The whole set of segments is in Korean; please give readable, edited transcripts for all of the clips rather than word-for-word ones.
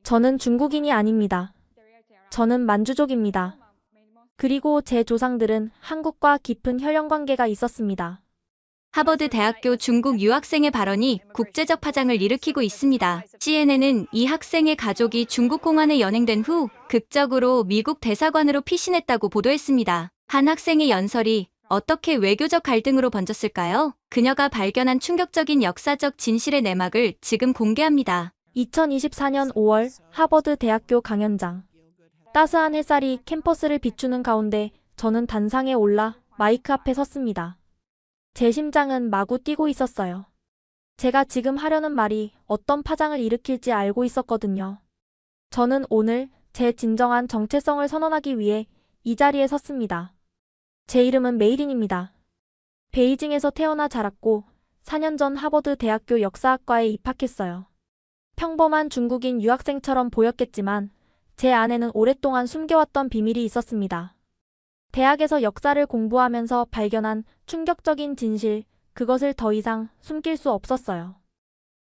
저는 중국인이 아닙니다. 저는 만주족입니다. 그리고 제 조상들은 한국과 깊은 혈연 관계가 있었습니다. 하버드 대학교 중국 유학생의 발언이 국제적 파장을 일으키고 있습니다. CNN은 이 학생의 가족이 중국 공안에 연행된 후 극적으로 미국 대사관으로 피신했다고 보도했습니다. 한 학생의 연설이 어떻게 외교적 갈등으로 번졌을까요? 그녀가 발견한 충격적인 역사적 진실의 내막을 지금 공개합니다. 2024년 5월 하버드 대학교 강연장. 따스한 햇살이 캠퍼스를 비추는 가운데 저는 단상에 올라 마이크 앞에 섰습니다. 제 심장은 마구 뛰고 있었어요. 제가 지금 하려는 말이 어떤 파장을 일으킬지 알고 있었거든요. 저는 오늘 제 진정한 정체성을 선언하기 위해 이 자리에 섰습니다. 제 이름은 메이린입니다. 베이징에서 태어나 자랐고 4년 전 하버드 대학교 역사학과에 입학했어요. 평범한 중국인 유학생처럼 보였겠지만 제 안에는 오랫동안 숨겨왔던 비밀이 있었습니다. 대학에서 역사를 공부하면서 발견한 충격적인 진실, 그것을 더 이상 숨길 수 없었어요.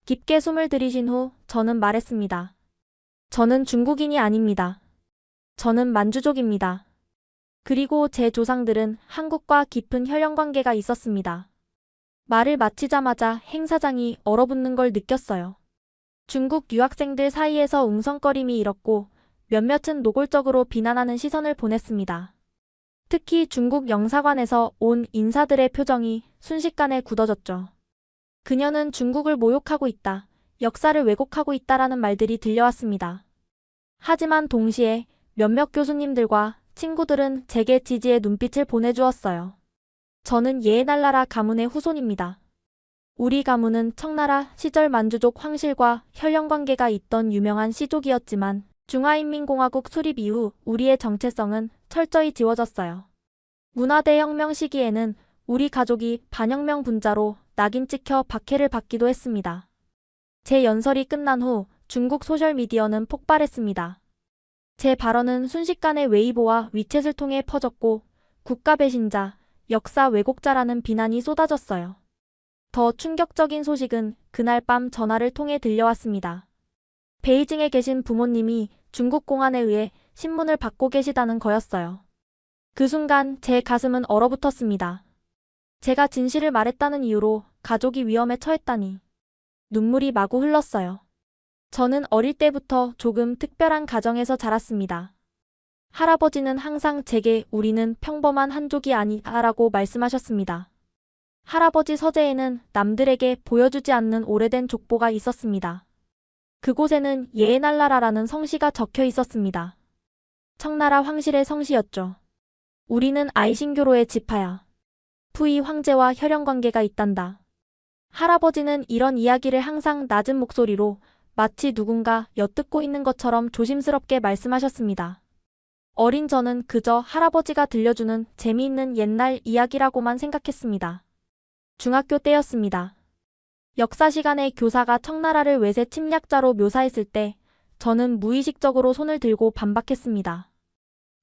깊게 숨을 들이신 후 저는 말했습니다. 저는 중국인이 아닙니다. 저는 만주족입니다. 그리고 제 조상들은 한국과 깊은 혈연 관계가 있었습니다. 말을 마치자마자 행사장이 얼어붙는 걸 느꼈어요. 중국 유학생들 사이에서 웅성거림이 일었고 몇몇은 노골적으로 비난하는 시선을 보냈습니다. 특히 중국 영사관에서 온 인사들의 표정이 순식간에 굳어졌죠. 그녀는 중국을 모욕하고 있다, 역사를 왜곡하고 있다라는 말들이 들려왔습니다. 하지만 동시에 몇몇 교수님들과 친구들은 제게 지지의 눈빛을 보내주었어요. 저는 예에날라라 가문의 후손입니다. 우리 가문은 청나라 시절 만주족 황실과 혈연 관계가 있던 유명한 시족이었지만 중화인민공화국 수립 이후 우리의 정체성은 철저히 지워졌어요. 문화대혁명 시기에는 우리 가족이 반혁명 분자로 낙인 찍혀 박해를 받기도 했습니다. 제 연설이 끝난 후 중국 소셜미디어는 폭발했습니다. 제 발언은 순식간에 웨이보와 위챗을 통해 퍼졌고 국가 배신자, 역사 왜곡자라는 비난이 쏟아졌어요. 더 충격적인 소식은 그날 밤 전화를 통해 들려왔습니다. 베이징에 계신 부모님이 중국 공안에 의해 신문을 받고 계시다는 거였어요. 그 순간 제 가슴은 얼어붙었습니다. 제가 진실을 말했다는 이유로 가족이 위험에 처했다니. 눈물이 마구 흘렀어요. 저는 어릴 때부터 조금 특별한 가정에서 자랐습니다. 할아버지는 항상 제게 우리는 평범한 한족이 아니다라고 말씀하셨습니다. 할아버지 서재에는 남들에게 보여주지 않는 오래된 족보가 있었습니다. 그곳에는 예에날라라라는 성씨가 적혀 있었습니다. 청나라 황실의 성씨였죠. 우리는 아이신교로의 지파야. 푸이 황제와 혈연 관계가 있단다. 할아버지는 이런 이야기를 항상 낮은 목소리로 마치 누군가 엿듣고 있는 것처럼 조심스럽게 말씀하셨습니다. 어린 저는 그저 할아버지가 들려주는 재미있는 옛날 이야기라고만 생각했습니다. 중학교 때였습니다. 역사 시간에 교사가 청나라를 외세 침략자로 묘사했을 때 저는 무의식적으로 손을 들고 반박했습니다.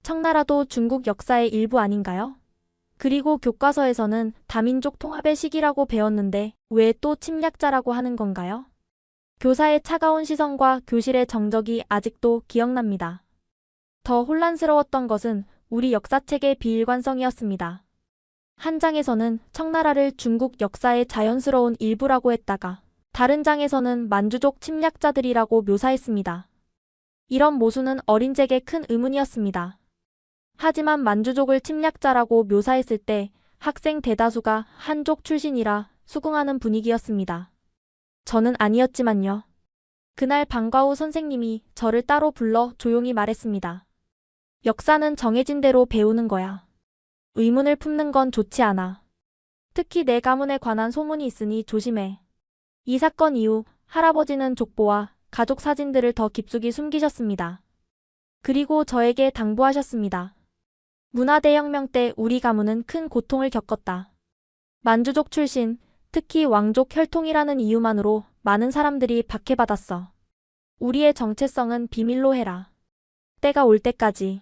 청나라도 중국 역사의 일부 아닌가요? 그리고 교과서에서는 다민족 통합의 시기라고 배웠는데 왜 또 침략자라고 하는 건가요? 교사의 차가운 시선과 교실의 정적이 아직도 기억납니다. 더 혼란스러웠던 것은 우리 역사책의 비일관성이었습니다. 한 장에서는 청나라를 중국 역사의 자연스러운 일부라고 했다가 다른 장에서는 만주족 침략자들이라고 묘사했습니다. 이런 모순은 어린 제게 큰 의문이었습니다. 하지만 만주족을 침략자라고 묘사했을 때 학생 대다수가 한족 출신이라 수긍하는 분위기였습니다. 저는 아니었지만요. 그날 방과후 선생님이 저를 따로 불러 조용히 말했습니다. 역사는 정해진 대로 배우는 거야. 의문을 품는 건 좋지 않아. 특히 내 가문에 관한 소문이 있으니 조심해. 이 사건 이후 할아버지는 족보와 가족 사진들을 더 깊숙이 숨기셨습니다. 그리고 저에게 당부하셨습니다. 문화대혁명 때 우리 가문은 큰 고통을 겪었다. 만주족 출신, 특히 왕족 혈통이라는 이유만으로 많은 사람들이 박해받았어. 우리의 정체성은 비밀로 해라. 때가 올 때까지.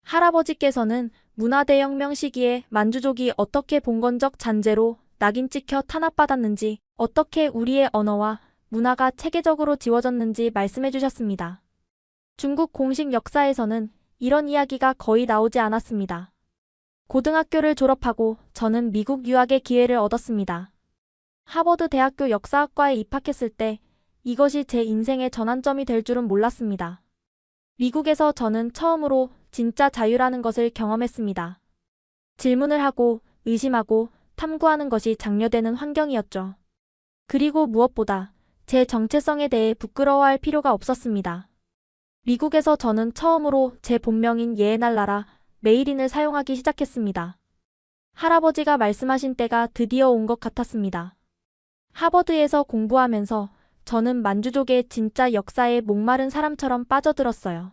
할아버지께서는 문화대혁명 시기에 만주족이 어떻게 봉건적 잔재로 낙인 찍혀 탄압받았는지, 어떻게 우리의 언어와 문화가 체계적으로 지워졌는지 말씀해 주셨습니다. 중국 공식 역사에서는 이런 이야기가 거의 나오지 않았습니다. 고등학교를 졸업하고 저는 미국 유학의 기회를 얻었습니다. 하버드 대학교 역사학과에 입학했을 때 이것이 제 인생의 전환점이 될 줄은 몰랐습니다. 미국에서 저는 처음으로 진짜 자유라는 것을 경험했습니다. 질문을 하고 의심하고 탐구하는 것이 장려되는 환경이었죠. 그리고 무엇보다 제 정체성에 대해 부끄러워할 필요가 없었습니다. 미국에서 저는 처음으로 제 본명인 예에날라라 메이린을 사용하기 시작했습니다. 할아버지가 말씀하신 때가 드디어 온 것 같았습니다. 하버드에서 공부하면서 저는 만주족의 진짜 역사에 목마른 사람처럼 빠져들었어요.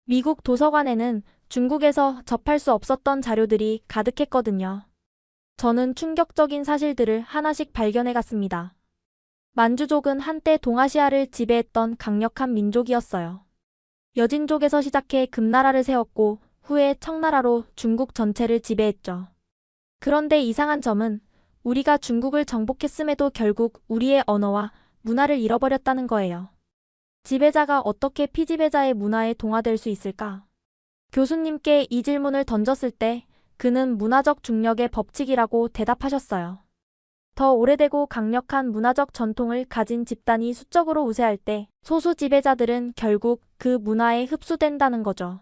미국 도서관에는 중국에서 접할 수 없었던 자료들이 가득했거든요. 저는 충격적인 사실들을 하나씩 발견해 갔습니다. 만주족은 한때 동아시아를 지배했던 강력한 민족이었어요. 여진족에서 시작해 금나라를 세웠고 후에 청나라로 중국 전체를 지배했죠. 그런데 이상한 점은 우리가 중국을 정복했음에도 결국 우리의 언어와 문화를 잃어버렸다는 거예요. 지배자가 어떻게 피지배자의 문화에 동화될 수 있을까? 교수님께 이 질문을 던졌을 때 그는 문화적 중력의 법칙이라고 대답하셨어요. 더 오래되고 강력한 문화적 전통을 가진 집단이 수적으로 우세할 때 소수 지배자들은 결국 그 문화에 흡수된다는 거죠.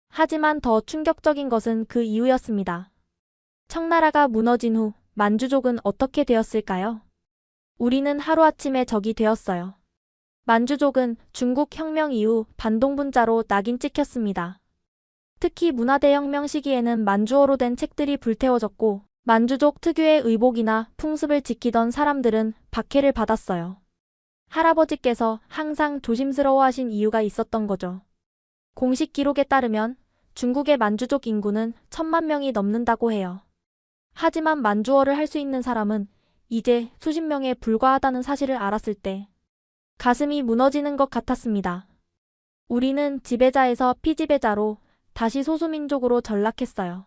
하지만 더 충격적인 것은 그 이유였습니다. 청나라가 무너진 후 만주족은 어떻게 되었을까요? 우리는 하루아침에 적이 되었어요. 만주족은 중국 혁명 이후 반동분자로 낙인 찍혔습니다. 특히 문화대혁명 시기에는 만주어로 된 책들이 불태워졌고 만주족 특유의 의복이나 풍습을 지키던 사람들은 박해를 받았어요. 할아버지께서 항상 조심스러워하신 이유가 있었던 거죠. 공식 기록에 따르면 중국의 만주족 인구는 1000만 명이 넘는다고 해요. 하지만 만주어를 할 수 있는 사람은 이제 수십 명에 불과하다는 사실을 알았을 때 가슴이 무너지는 것 같았습니다. 우리는 지배자에서 피지배자로 다시 소수민족으로 전락했어요.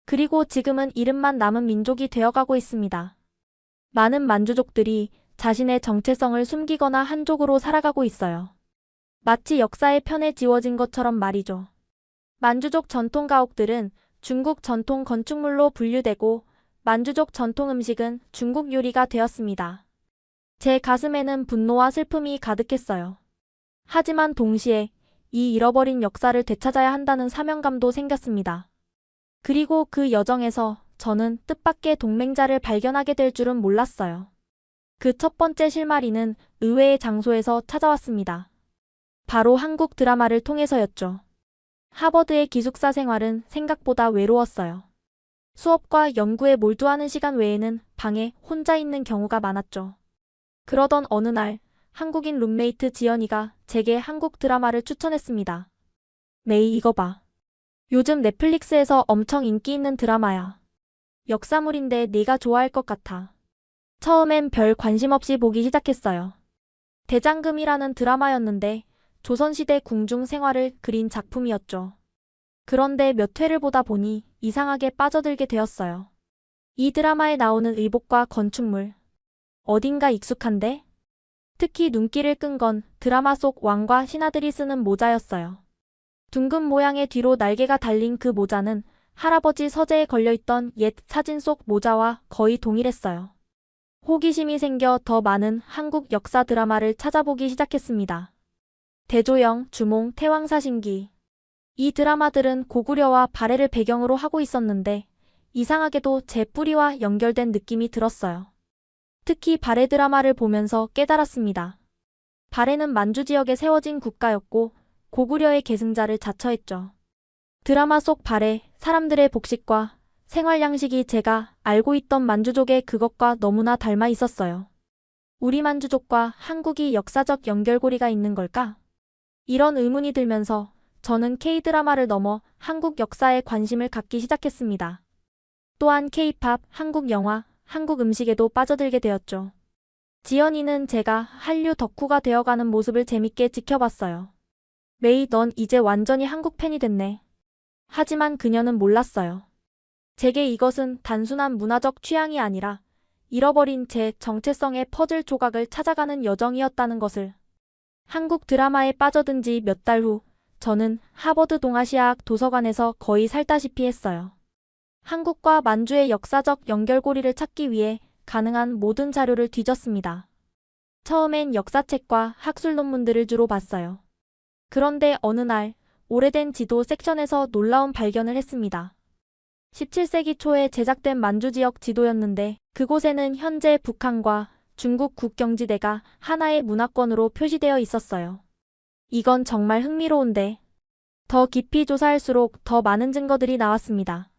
그리고 지금은 이름만 남은 민족이 되어가고 있습니다. 많은 만주족들이 자신의 정체성을 숨기거나 한족으로 살아가고 있어요. 마치 역사의 편에 지워진 것처럼 말이죠. 만주족 전통 가옥들은 중국 전통 건축물로 분류되고 만주족 전통 음식은 중국 요리가 되었습니다. 제 가슴에는 분노와 슬픔이 가득했어요. 하지만 동시에 이 잃어버린 역사를 되찾아야 한다는 사명감도 생겼습니다. 그리고 그 여정에서 저는 뜻밖의 동맹자를 발견하게 될 줄은 몰랐어요. 그 첫 번째 실마리는 의외의 장소에서 찾아왔습니다. 바로 한국 드라마를 통해서였죠. 하버드의 기숙사 생활은 생각보다 외로웠어요. 수업과 연구에 몰두하는 시간 외에는 방에 혼자 있는 경우가 많았죠. 그러던 어느 날 한국인 룸메이트 지연이가 제게 한국 드라마를 추천했습니다. 메이 이거 봐. 요즘 넷플릭스에서 엄청 인기 있는 드라마야. 역사물인데 네가 좋아할 것 같아. 처음엔 별 관심 없이 보기 시작했어요. 대장금이라는 드라마였는데 조선시대 궁중 생활을 그린 작품이었죠. 그런데 몇 회를 보다 보니 이상하게 빠져들게 되었어요. 이 드라마에 나오는 의복과 건축물. 어딘가 익숙한데? 특히 눈길을 끈 건 드라마 속 왕과 신하들이 쓰는 모자였어요. 둥근 모양의 뒤로 날개가 달린 그 모자는 할아버지 서재에 걸려있던 옛 사진 속 모자와 거의 동일했어요. 호기심이 생겨 더 많은 한국 역사 드라마를 찾아보기 시작했습니다. 대조영, 주몽, 태왕사신기. 이 드라마들은 고구려와 발해를 배경으로 하고 있었는데 이상하게도 제 뿌리와 연결된 느낌이 들었어요. 특히 발해 드라마를 보면서 깨달았습니다. 발해는 만주 지역에 세워진 국가였고 고구려의 계승자를 자처했죠. 드라마 속 발해, 사람들의 복식과 생활 양식이 제가 알고 있던 만주족의 그것과 너무나 닮아 있었어요. 우리 만주족과 한국이 역사적 연결고리가 있는 걸까? 이런 의문이 들면서 저는 K-드라마를 넘어 한국 역사에 관심을 갖기 시작했습니다. 또한 K-팝, 한국 영화, 한국 음식에도 빠져들게 되었죠. 지연이는 제가 한류 덕후가 되어가는 모습을 재밌게 지켜봤어요. 메이, 넌 이제 완전히 한국 팬이 됐네. 하지만 그녀는 몰랐어요. 제게 이것은 단순한 문화적 취향이 아니라 잃어버린 제 정체성의 퍼즐 조각을 찾아가는 여정이었다는 것을. 한국 드라마에 빠져든 지 몇 달 후, 저는 하버드 동아시아학 도서관에서 거의 살다시피 했어요. 한국과 만주의 역사적 연결고리를 찾기 위해 가능한 모든 자료를 뒤졌습니다. 처음엔 역사책과 학술 논문들을 주로 봤어요. 그런데 어느 날 오래된 지도 섹션에서 놀라운 발견을 했습니다. 17세기 초에 제작된 만주 지역 지도였는데 그곳에는 현재 북한과 중국 국경지대가 하나의 문화권으로 표시되어 있었어요. 이건 정말 흥미로운데 더 깊이 조사할수록 더 많은 증거들이 나왔습니다.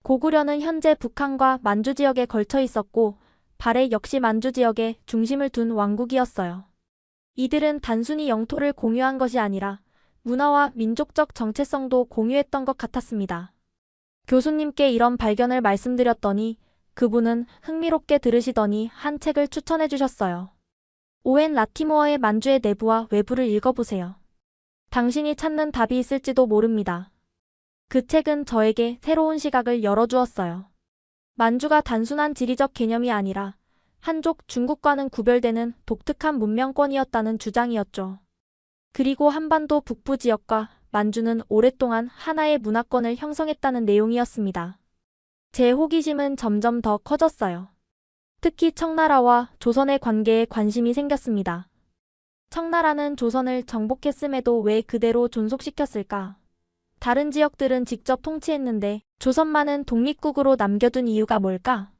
고구려는 현재 북한과 만주 지역에 걸쳐 있었고 발해 역시 만주 지역에 중심을 둔 왕국이었어요. 이들은 단순히 영토를 공유한 것이 아니라 문화와 민족적 정체성도 공유했던 것 같았습니다. 교수님께 이런 발견을 말씀드렸더니 그분은 흥미롭게 들으시더니 한 책을 추천해 주셨어요. 오웬 라티모어의 만주의 내부와 외부를 읽어보세요. 당신이 찾는 답이 있을지도 모릅니다. 그 책은 저에게 새로운 시각을 열어주었어요. 만주가 단순한 지리적 개념이 아니라 한족 중국과는 구별되는 독특한 문명권이었다는 주장이었죠. 그리고 한반도 북부 지역과 만주는 오랫동안 하나의 문화권을 형성했다는 내용이었습니다. 제 호기심은 점점 더 커졌어요. 특히 청나라와 조선의 관계에 관심이 생겼습니다. 청나라는 조선을 정복했음에도 왜 그대로 존속시켰을까? 다른 지역들은 직접 통치했는데 조선만은 독립국으로 남겨둔 이유가 뭘까?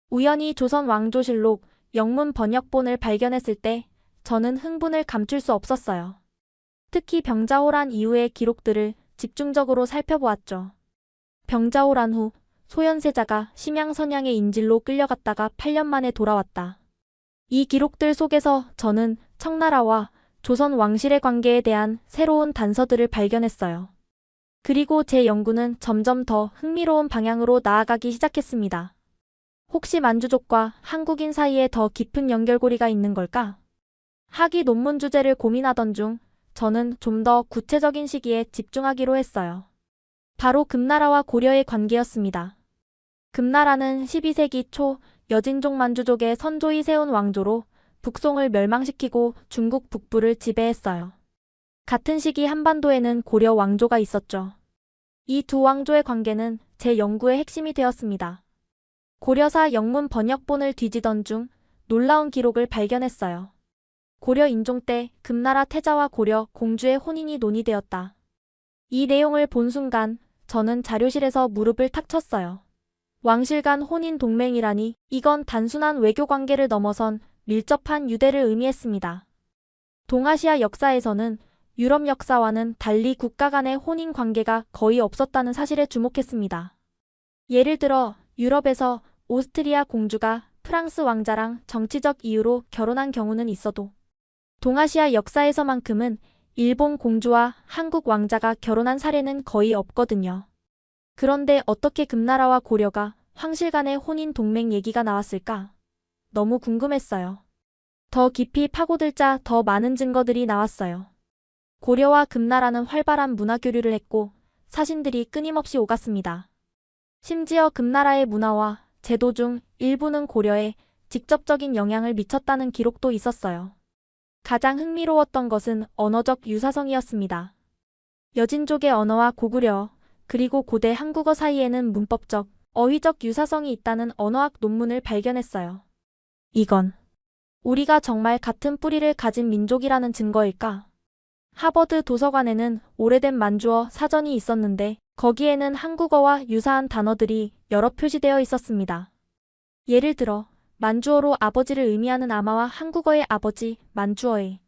우연히 조선 왕조실록 영문 번역본을 발견했을 때 저는 흥분을 감출 수 없었어요. 특히 병자호란 이후의 기록들을 집중적으로 살펴보았죠. 병자호란 후 소현세자가 심양선양의 인질로 끌려갔다가 8년 만에 돌아왔다. 이 기록들 속에서 저는 청나라와 조선 왕실의 관계에 대한 새로운 단서들을 발견했어요. 그리고 제 연구는 점점 더 흥미로운 방향으로 나아가기 시작했습니다. 혹시 만주족과 한국인 사이에 더 깊은 연결고리가 있는 걸까? 학위 논문 주제를 고민하던 중 저는 좀 더 구체적인 시기에 집중하기로 했어요. 바로 금나라와 고려의 관계였습니다. 금나라는 12세기 초 여진족 만주족의 선조이 세운 왕조로 북송을 멸망시키고 중국 북부를 지배했어요. 같은 시기 한반도에는 고려 왕조가 있었죠. 이 두 왕조의 관계는 제 연구의 핵심이 되었습니다. 고려사 영문 번역본을 뒤지던 중 놀라운 기록을 발견했어요. 고려 인종 때 금나라 태자와 고려 공주의 혼인이 논의되었다. 이 내용을 본 순간 저는 자료실에서 무릎을 탁 쳤어요. 왕실 간 혼인 동맹이라니 이건 단순한 외교 관계를 넘어선 밀접한 유대를 의미했습니다. 동아시아 역사에서는 유럽 역사와는 달리 국가 간의 혼인 관계가 거의 없었다는 사실에 주목했습니다. 예를 들어 유럽에서 오스트리아 공주가 프랑스 왕자랑 정치적 이유로 결혼한 경우는 있어도 동아시아 역사에서만큼은 일본 공주와 한국 왕자가 결혼한 사례는 거의 없거든요. 그런데 어떻게 금나라와 고려가 황실 간의 혼인 동맹 얘기가 나왔을까? 너무 궁금했어요. 더 깊이 파고들자 더 많은 증거들이 나왔어요. 고려와 금나라는 활발한 문화 교류를 했고 사신들이 끊임없이 오갔습니다. 심지어 금나라의 문화와 제도 중 일부는 고려에 직접적인 영향을 미쳤다는 기록도 있었어요. 가장 흥미로웠던 것은 언어적 유사성이었습니다. 여진족의 언어와 고구려, 그리고 고대 한국어 사이에는 문법적, 어휘적 유사성이 있다는 언어학 논문을 발견했어요. 이건 우리가 정말 같은 뿌리를 가진 민족이라는 증거일까? 하버드 도서관에는 오래된 만주어 사전이 있었는데 거기에는 한국어와 유사한 단어들이 여러 표시되어 있었습니다. 예를 들어 만주어로 아버지를 의미하는 아마와 한국어의 아버지, 만주어의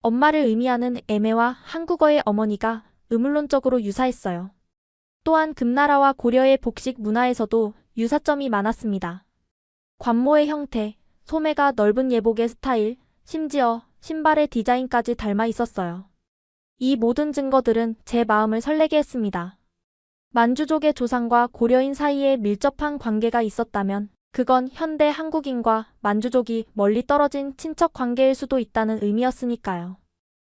엄마를 의미하는 애매와 한국어의 어머니가 의문론적으로 유사했어요. 또한 금나라와 고려의 복식 문화에서도 유사점이 많았습니다. 관모의 형태, 소매가 넓은 예복의 스타일, 심지어 신발의 디자인까지 닮아 있었어요. 이 모든 증거들은 제 마음을 설레게 했습니다. 만주족의 조상과 고려인 사이에 밀접한 관계가 있었다면 그건 현대 한국인과 만주족이 멀리 떨어진 친척 관계일 수도 있다는 의미였으니까요.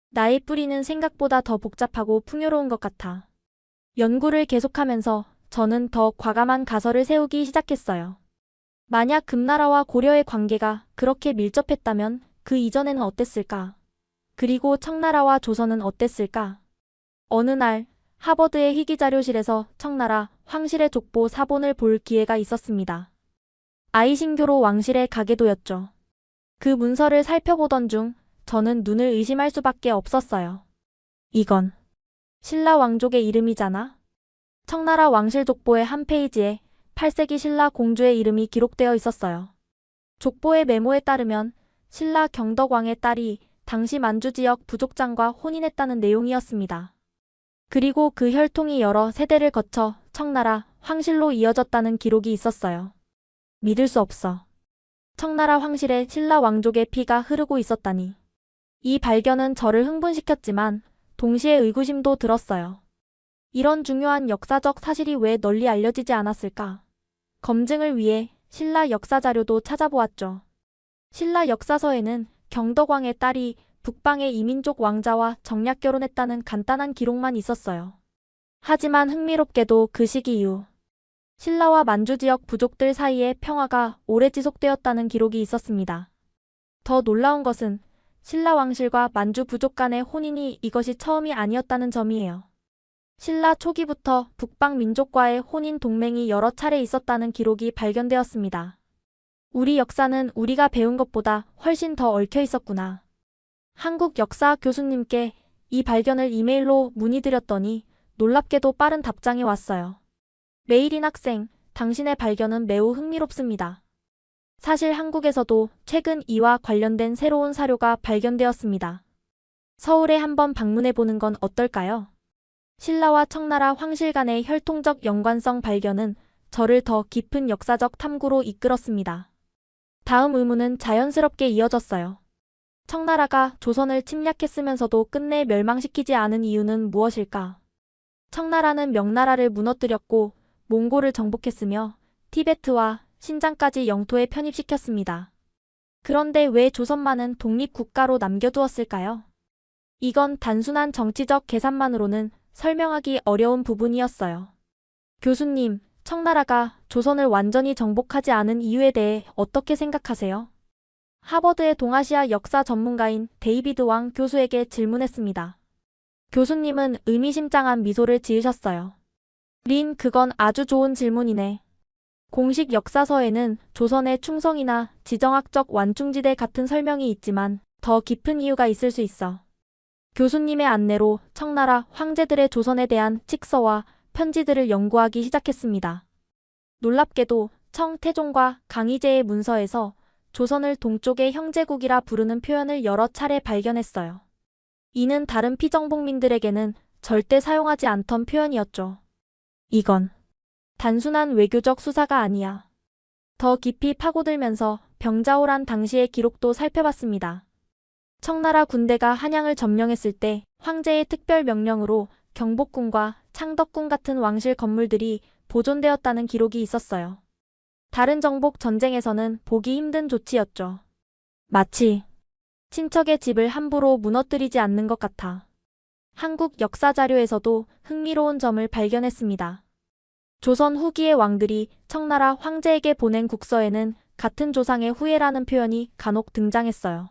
나의 뿌리는 생각보다 더 복잡하고 풍요로운 것 같아. 연구를 계속하면서 저는 더 과감한 가설을 세우기 시작했어요. 만약 금나라와 고려의 관계가 그렇게 밀접했다면 그 이전에는 어땠을까? 그리고 청나라와 조선은 어땠을까? 어느 날 하버드의 희귀자료실에서 청나라 황실의 족보 사본을 볼 기회가 있었습니다. 아이신교로 왕실의 가계도였죠. 그 문서를 살펴보던 중 저는 눈을 의심할 수밖에 없었어요. 이건 신라 왕족의 이름이잖아? 청나라 왕실 족보의 한 페이지에 8세기 신라 공주의 이름이 기록되어 있었어요. 족보의 메모에 따르면 신라 경덕왕의 딸이 당시 만주 지역 부족장과 혼인했다는 내용이었습니다. 그리고 그 혈통이 여러 세대를 거쳐 청나라 황실로 이어졌다는 기록이 있었어요. 믿을 수 없어. 청나라 황실에 신라 왕족의 피가 흐르고 있었다니. 이 발견은 저를 흥분시켰지만 동시에 의구심도 들었어요. 이런 중요한 역사적 사실이 왜 널리 알려지지 않았을까? 검증을 위해 신라 역사 자료도 찾아보았죠. 신라 역사서에는 경덕왕의 딸이 북방의 이민족 왕자와 정략 결혼했다는 간단한 기록만 있었어요. 하지만 흥미롭게도 그 시기 이후 신라와 만주 지역 부족들 사이에 평화가 오래 지속되었다는 기록이 있었습니다. 더 놀라운 것은 신라 왕실과 만주 부족 간의 혼인이 이것이 처음이 아니었다는 점이에요. 신라 초기부터 북방 민족과의 혼인 동맹이 여러 차례 있었다는 기록이 발견되었습니다. 우리 역사는 우리가 배운 것보다 훨씬 더 얽혀 있었구나. 한국 역사학 교수님께 이 발견을 이메일로 문의드렸더니 놀랍게도 빠른 답장이 왔어요. 메일인 학생, 당신의 발견은 매우 흥미롭습니다. 사실 한국에서도 최근 이와 관련된 새로운 사료가 발견되었습니다. 서울에 한번 방문해 보는 건 어떨까요? 신라와 청나라 황실 간의 혈통적 연관성 발견은 저를 더 깊은 역사적 탐구로 이끌었습니다. 다음 의문은 자연스럽게 이어졌어요. 청나라가 조선을 침략했으면서도 끝내 멸망시키지 않은 이유는 무엇일까? 청나라는 명나라를 무너뜨렸고 몽골을 정복했으며 티베트와 신장까지 영토에 편입시켰습니다. 그런데 왜 조선만은 독립국가로 남겨두었을까요? 이건 단순한 정치적 계산만으로는 설명하기 어려운 부분이었어요. 교수님, 청나라가 조선을 완전히 정복하지 않은 이유에 대해 어떻게 생각하세요? 하버드의 동아시아 역사 전문가인 데이비드 왕 교수에게 질문했습니다. 교수님은 의미심장한 미소를 지으셨어요. 그건 아주 좋은 질문이네. 공식 역사서에는 조선의 충성이나 지정학적 완충지대 같은 설명이 있지만 더 깊은 이유가 있을 수 있어. 교수님의 안내로 청나라 황제들의 조선에 대한 칙서와 편지들을 연구하기 시작했습니다. 놀랍게도 청태종과 강희제의 문서에서 조선을 동쪽의 형제국이라 부르는 표현을 여러 차례 발견했어요. 이는 다른 피정복민들에게는 절대 사용하지 않던 표현이었죠. 이건 단순한 외교적 수사가 아니야. 더 깊이 파고들면서 병자호란 당시의 기록도 살펴봤습니다. 청나라 군대가 한양을 점령했을 때 황제의 특별 명령으로 경복궁과 창덕궁 같은 왕실 건물들이 보존되었다는 기록이 있었어요. 다른 정복 전쟁에서는 보기 힘든 조치였죠. 마치 친척의 집을 함부로 무너뜨리지 않는 것 같아. 한국 역사 자료에서도 흥미로운 점을 발견했습니다. 조선 후기의 왕들이 청나라 황제에게 보낸 국서에는 같은 조상의 후예라는 표현이 간혹 등장했어요.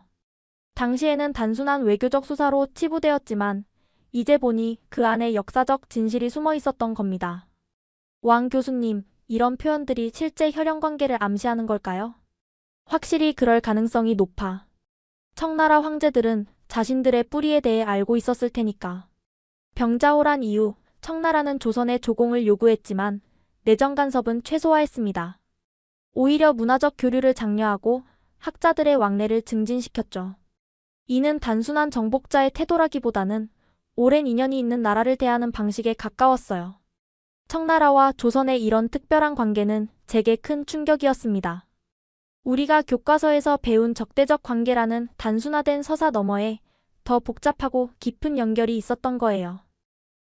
당시에는 단순한 외교적 수사로 치부되었지만 이제 보니 그 안에 역사적 진실이 숨어 있었던 겁니다. 왕 교수님, 이런 표현들이 실제 혈연관계를 암시하는 걸까요? 확실히 그럴 가능성이 높아. 청나라 황제들은 자신들의 뿌리에 대해 알고 있었을 테니까. 병자호란 이후 청나라는 조선의 조공을 요구했지만 내정 간섭은 최소화했습니다. 오히려 문화적 교류를 장려하고 학자들의 왕래를 증진시켰죠. 이는 단순한 정복자의 태도라기보다는 오랜 인연이 있는 나라를 대하는 방식에 가까웠어요. 청나라와 조선의 이런 특별한 관계는 제게 큰 충격이었습니다. 우리가 교과서에서 배운 적대적 관계라는 단순화된 서사 너머에 더 복잡하고 깊은 연결이 있었던 거예요.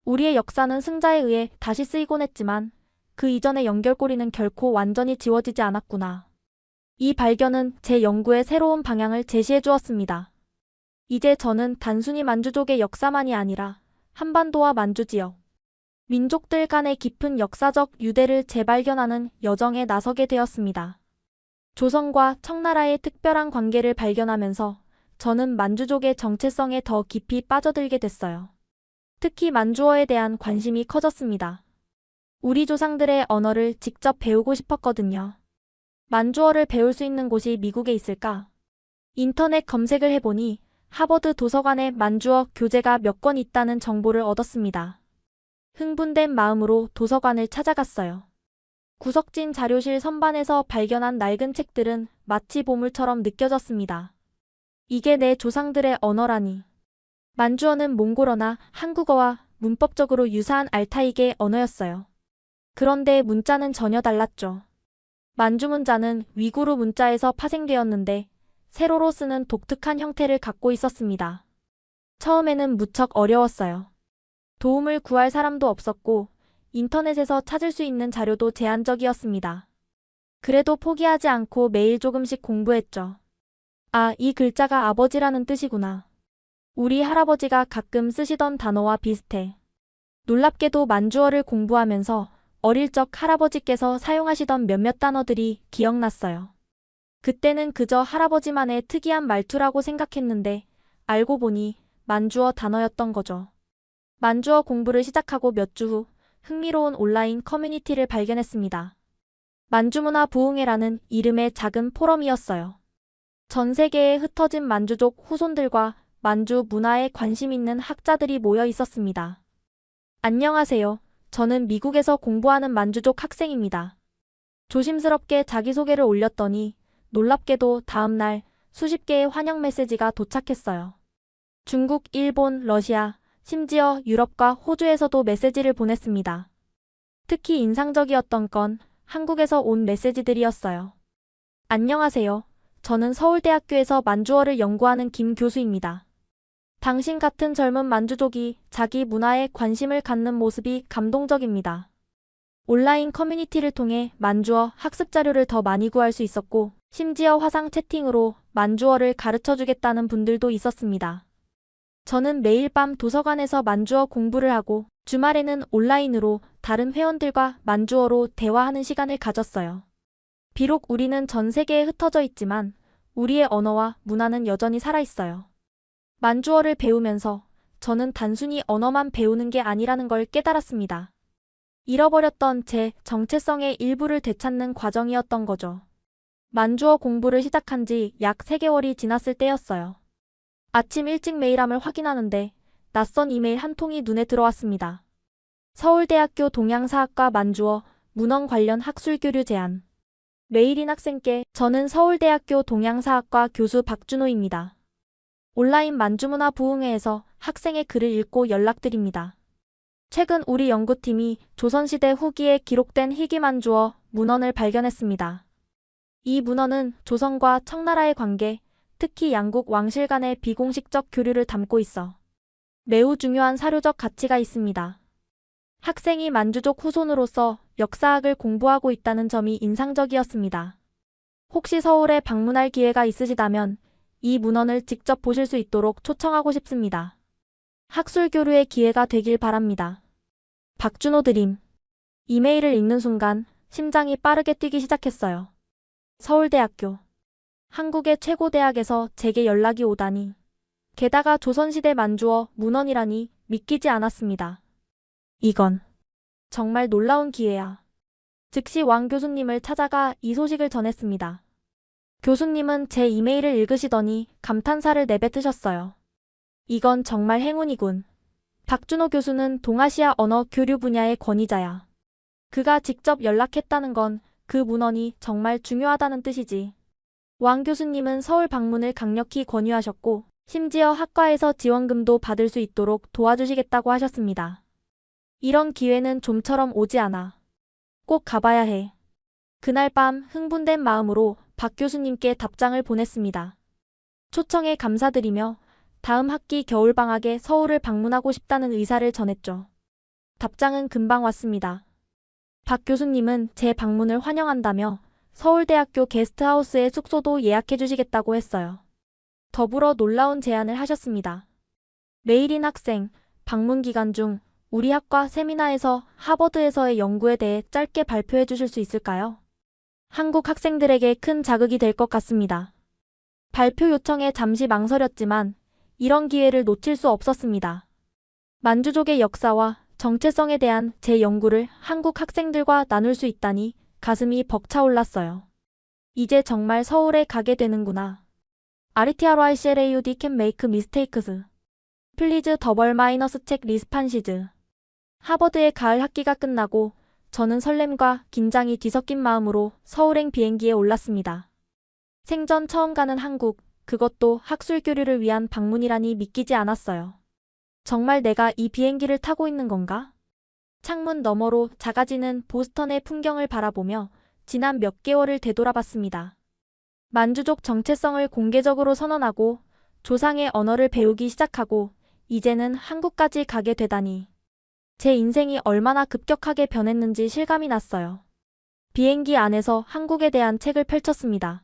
우리의 역사는 승자에 의해 다시 쓰이곤 했지만 그 이전의 연결고리는 결코 완전히 지워지지 않았구나. 이 발견은 제 연구의 새로운 방향을 제시해 주었습니다. 이제 저는 단순히 만주족의 역사만이 아니라 한반도와 만주 지역, 민족들 간의 깊은 역사적 유대를 재발견하는 여정에 나서게 되었습니다. 조선과 청나라의 특별한 관계를 발견하면서 저는 만주족의 정체성에 더 깊이 빠져들게 됐어요. 특히 만주어에 대한 관심이 커졌습니다. 우리 조상들의 언어를 직접 배우고 싶었거든요. 만주어를 배울 수 있는 곳이 미국에 있을까? 인터넷 검색을 해보니 하버드 도서관에 만주어 교재가 몇 권 있다는 정보를 얻었습니다. 흥분된 마음으로 도서관을 찾아갔어요. 구석진 자료실 선반에서 발견한 낡은 책들은 마치 보물처럼 느껴졌습니다. 이게 내 조상들의 언어라니. 만주어는 몽골어나 한국어와 문법적으로 유사한 알타이계 언어였어요. 그런데 문자는 전혀 달랐죠. 만주 문자는 위구르 문자에서 파생되었는데 세로로 쓰는 독특한 형태를 갖고 있었습니다. 처음에는 무척 어려웠어요. 도움을 구할 사람도 없었고 인터넷에서 찾을 수 있는 자료도 제한적이었습니다. 그래도 포기하지 않고 매일 조금씩 공부했죠. 아, 이 글자가 아버지라는 뜻이구나. 우리 할아버지가 가끔 쓰시던 단어와 비슷해. 놀랍게도 만주어를 공부하면서 어릴 적 할아버지께서 사용하시던 몇몇 단어들이 기억났어요. 그때는 그저 할아버지만의 특이한 말투라고 생각했는데 알고 보니 만주어 단어였던 거죠. 만주어 공부를 시작하고 몇 주 후 흥미로운 온라인 커뮤니티를 발견했습니다. 만주문화 부흥회라는 이름의 작은 포럼이었어요. 전 세계에 흩어진 만주족 후손들과 만주 문화에 관심 있는 학자들이 모여 있었습니다. 안녕하세요. 저는 미국에서 공부하는 만주족 학생입니다. 조심스럽게 자기소개를 올렸더니 놀랍게도 다음날 수십 개의 환영 메시지가 도착했어요. 중국, 일본, 러시아, 심지어 유럽과 호주에서도 메시지를 보냈습니다. 특히 인상적이었던 건 한국에서 온 메시지들이었어요. 안녕하세요. 저는 서울대학교에서 만주어를 연구하는 김 교수입니다. 당신 같은 젊은 만주족이 자기 문화에 관심을 갖는 모습이 감동적입니다. 온라인 커뮤니티를 통해 만주어 학습 자료를 더 많이 구할 수 있었고 심지어 화상 채팅으로 만주어를 가르쳐주겠다는 분들도 있었습니다. 저는 매일 밤 도서관에서 만주어 공부를 하고 주말에는 온라인으로 다른 회원들과 만주어로 대화하는 시간을 가졌어요. 비록 우리는 전 세계에 흩어져 있지만 우리의 언어와 문화는 여전히 살아있어요. 만주어를 배우면서 저는 단순히 언어만 배우는 게 아니라는 걸 깨달았습니다. 잃어버렸던 제 정체성의 일부를 되찾는 과정이었던 거죠. 만주어 공부를 시작한 지 약 3개월이 지났을 때였어요. 아침 일찍 메일함을 확인하는데 낯선 이메일 한 통이 눈에 들어왔습니다. 서울대학교 동양사학과 만주어 문헌 관련 학술 교류 제안. 메일인 학생께 저는 서울대학교 동양사학과 교수 박준호입니다. 온라인 만주문화 부흥회에서 학생의 글을 읽고 연락드립니다. 최근 우리 연구팀이 조선시대 후기에 기록된 희귀만주어 문헌을 발견했습니다. 이 문헌은 조선과 청나라의 관계, 특히 양국 왕실 간의 비공식적 교류를 담고 있어 매우 중요한 사료적 가치가 있습니다. 학생이 만주족 후손으로서 역사학을 공부하고 있다는 점이 인상적이었습니다. 혹시 서울에 방문할 기회가 있으시다면 이 문헌을 직접 보실 수 있도록 초청하고 싶습니다. 학술 교류의 기회가 되길 바랍니다. 박준호 드림. 이메일을 읽는 순간 심장이 빠르게 뛰기 시작했어요. 서울대학교. 한국의 최고 대학에서 제게 연락이 오다니. 게다가 조선시대 만주어 문헌이라니 믿기지 않았습니다. 이건 정말 놀라운 기회야. 즉시 왕 교수님을 찾아가 이 소식을 전했습니다. 교수님은 제 이메일을 읽으시더니 감탄사를 내뱉으셨어요. 이건 정말 행운이군. 박준호 교수는 동아시아 언어 교류 분야의 권위자야. 그가 직접 연락했다는 건 그 문헌이 정말 중요하다는 뜻이지. 왕 교수님은 서울 방문을 강력히 권유하셨고 심지어 학과에서 지원금도 받을 수 있도록 도와주시겠다고 하셨습니다. 이런 기회는 좀처럼 오지 않아. 꼭 가봐야 해. 그날 밤 흥분된 마음으로 박 교수님께 답장을 보냈습니다. 초청에 감사드리며 다음 학기 겨울방학에 서울을 방문하고 싶다는 의사를 전했죠. 답장은 금방 왔습니다. 박 교수님은 제 방문을 환영한다며 서울대학교 게스트하우스의 숙소도 예약해 주시겠다고 했어요. 더불어 놀라운 제안을 하셨습니다. 메일인 학생, 방문 기간 중 우리 학과 세미나에서 하버드에서의 연구에 대해 짧게 발표해 주실 수 있을까요? 한국 학생들에게 큰 자극이 될 것 같습니다. 발표 요청에 잠시 망설였지만 이런 기회를 놓칠 수 없었습니다. 만주족의 역사와 정체성에 대한 제 연구를 한국 학생들과 나눌 수 있다니 가슴이 벅차올랐어요. 이제 정말 서울에 가게 되는구나. RTRYCLAUD can make mistakes. 플리즈 더블 마이너스 책 리스판시즈. 하버드의 가을 학기가 끝나고 저는 설렘과 긴장이 뒤섞인 마음으로 서울행 비행기에 올랐습니다. 생전 처음 가는 한국, 그것도 학술 교류를 위한 방문이라니 믿기지 않았어요. 정말 내가 이 비행기를 타고 있는 건가? 창문 너머로 작아지는 보스턴의 풍경을 바라보며 지난 몇 개월을 되돌아봤습니다. 만주족 정체성을 공개적으로 선언하고 조상의 언어를 배우기 시작하고 이제는 한국까지 가게 되다니. 제 인생이 얼마나 급격하게 변했는지 실감이 났어요. 비행기 안에서 한국에 대한 책을 펼쳤습니다.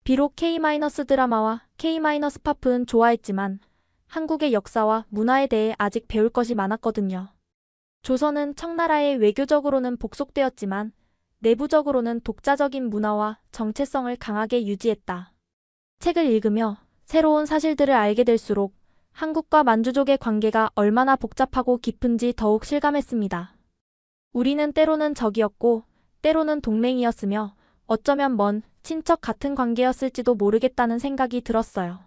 비록 K-드라마와 K-팝은 좋아했지만 한국의 역사와 문화에 대해 아직 배울 것이 많았거든요. 조선은 청나라에 외교적으로는 복속되었지만 내부적으로는 독자적인 문화와 정체성을 강하게 유지했다. 책을 읽으며 새로운 사실들을 알게 될수록 한국과 만주족의 관계가 얼마나 복잡하고 깊은지 더욱 실감했습니다. 우리는 때로는 적이었고 때로는 동맹이었으며 어쩌면 먼 친척 같은 관계였을지도 모르겠다는 생각이 들었어요.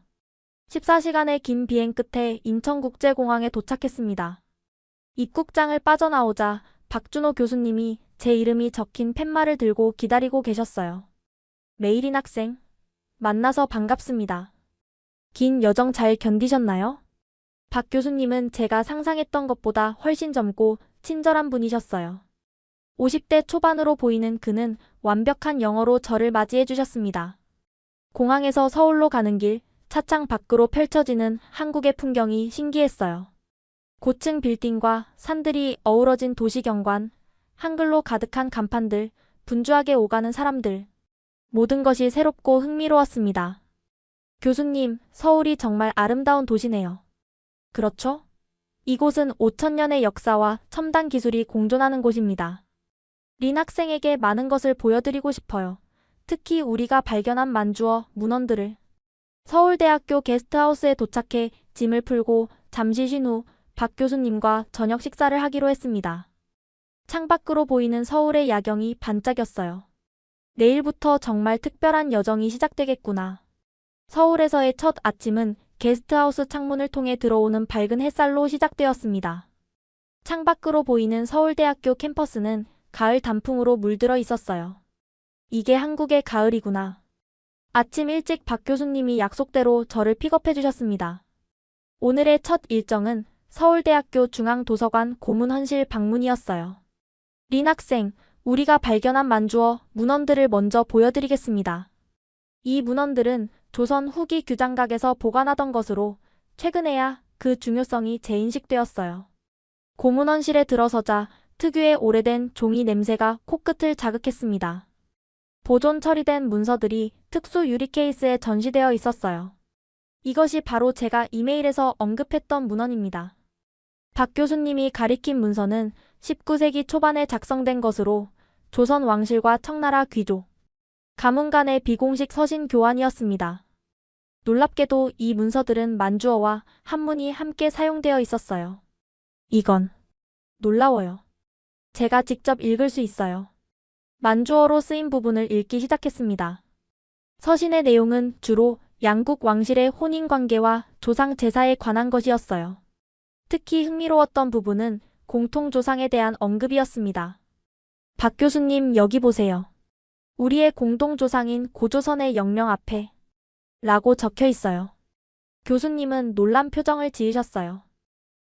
14시간의 긴 비행 끝에 인천국제공항에 도착했습니다. 입국장을 빠져나오자 박준호 교수님이 제 이름이 적힌 팻말을 들고 기다리고 계셨어요. 메이린 학생, 만나서 반갑습니다. 긴 여정 잘 견디셨나요? 박 교수님은 제가 상상했던 것보다 훨씬 젊고 친절한 분이셨어요. 50대 초반으로 보이는 그는 완벽한 영어로 저를 맞이해 주셨습니다. 공항에서 서울로 가는 길, 차창 밖으로 펼쳐지는 한국의 풍경이 신기했어요. 고층 빌딩과 산들이 어우러진 도시 경관, 한글로 가득한 간판들, 분주하게 오가는 사람들. 모든 것이 새롭고 흥미로웠습니다. 교수님, 서울이 정말 아름다운 도시네요. 그렇죠? 이곳은 5,000년의 역사와 첨단 기술이 공존하는 곳입니다. 린 학생에게 많은 것을 보여드리고 싶어요. 특히 우리가 발견한 만주어 문헌들을. 서울대학교 게스트하우스에 도착해 짐을 풀고 잠시 쉰 후 박 교수님과 저녁 식사를 하기로 했습니다. 창밖으로 보이는 서울의 야경이 반짝였어요. 내일부터 정말 특별한 여정이 시작되겠구나. 서울에서의 첫 아침은 게스트하우스 창문을 통해 들어오는 밝은 햇살로 시작되었습니다. 창밖으로 보이는 서울대학교 캠퍼스는 가을 단풍으로 물들어 있었어요. 이게 한국의 가을이구나. 아침 일찍 박 교수님이 약속대로 저를 픽업해 주셨습니다. 오늘의 첫 일정은 서울대학교 중앙도서관 고문헌실 방문이었어요. 린 학생, 우리가 발견한 만주어 문헌들을 먼저 보여드리겠습니다. 이 문헌들은 조선 후기 규장각에서 보관하던 것으로 최근에야 그 중요성이 재인식되었어요. 고문헌실에 들어서자 특유의 오래된 종이 냄새가 코끝을 자극했습니다. 보존 처리된 문서들이 특수 유리 케이스에 전시되어 있었어요. 이것이 바로 제가 이메일에서 언급했던 문헌입니다. 박 교수님이 가리킨 문서는 19세기 초반에 작성된 것으로 조선 왕실과 청나라 귀족, 가문 간의 비공식 서신 교환이었습니다. 놀랍게도 이 문서들은 만주어와 한문이 함께 사용되어 있었어요. 이건 놀라워요. 제가 직접 읽을 수 있어요. 만주어로 쓰인 부분을 읽기 시작했습니다. 서신의 내용은 주로 양국 왕실의 혼인관계와 조상 제사에 관한 것이었어요. 특히 흥미로웠던 부분은 공통조상에 대한 언급이었습니다. 박 교수님 여기 보세요. 우리의 공동조상인 고조선의 영령 앞에 라고 적혀 있어요. 교수님은 놀란 표정을 지으셨어요.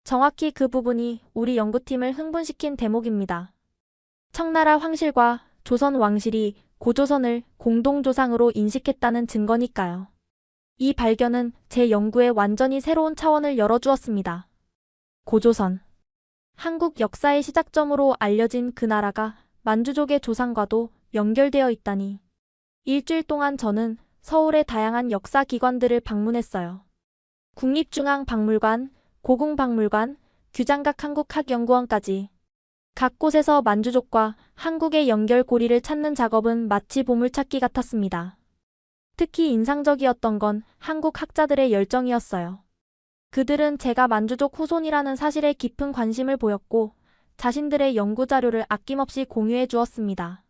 정확히 그 부분이 우리 연구팀을 흥분시킨 대목입니다. 청나라 황실과 조선 왕실이 고조선을 공동조상으로 인식했다는 증거니까요. 이 발견은 제 연구에 완전히 새로운 차원을 열어주었습니다. 고조선. 한국 역사의 시작점으로 알려진 그 나라가 만주족의 조상과도 연결되어 있다니. 일주일 동안 저는 서울의 다양한 역사기관들을 방문했어요. 국립중앙박물관, 고궁박물관, 규장각 한국학연구원까지. 각 곳에서 만주족과 한국의 연결고리를 찾는 작업은 마치 보물찾기 같았습니다. 특히 인상적이었던 건 한국 학자들의 열정이었어요. 그들은 제가 만주족 후손이라는 사실에 깊은 관심을 보였고 자신들의 연구 자료를 아낌없이 공유해 주었습니다.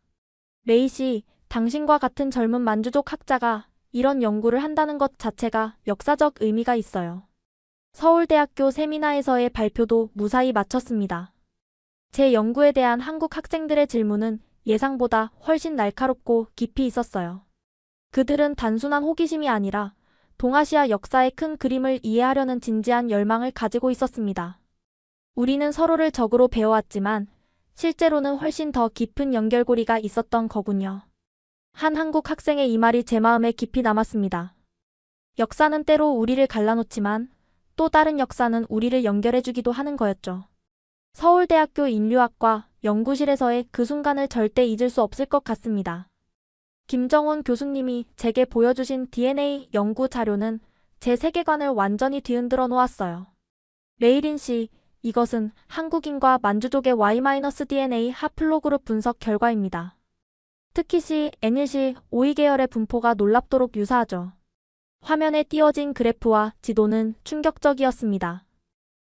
레이 씨, 당신과 같은 젊은 만주족 학자가 이런 연구를 한다는 것 자체가 역사적 의미가 있어요. 서울대학교 세미나에서의 발표도 무사히 마쳤습니다. 제 연구에 대한 한국 학생들의 질문은 예상보다 훨씬 날카롭고 깊이 있었어요. 그들은 단순한 호기심이 아니라 동아시아 역사의 큰 그림을 이해하려는 진지한 열망을 가지고 있었습니다. 우리는 서로를 적으로 배워왔지만 실제로는 훨씬 더 깊은 연결고리가 있었던 거군요. 한 한국 학생의 이 말이 제 마음에 깊이 남았습니다. 역사는 때로 우리를 갈라놓지만 또 다른 역사는 우리를 연결해주기도 하는 거였죠. 서울대학교 인류학과 연구실에서의 그 순간을 절대 잊을 수 없을 것 같습니다. 김정훈 교수님이 제게 보여주신 DNA 연구 자료는 제 세계관을 완전히 뒤흔들어 놓았어요. 레이린 씨, 이것은 한국인과 만주족의 Y-DNA 하플로그룹 분석 결과입니다. 특히 C, N일시, OE 계열의 분포가 놀랍도록 유사하죠. 화면에 띄워진 그래프와 지도는 충격적이었습니다.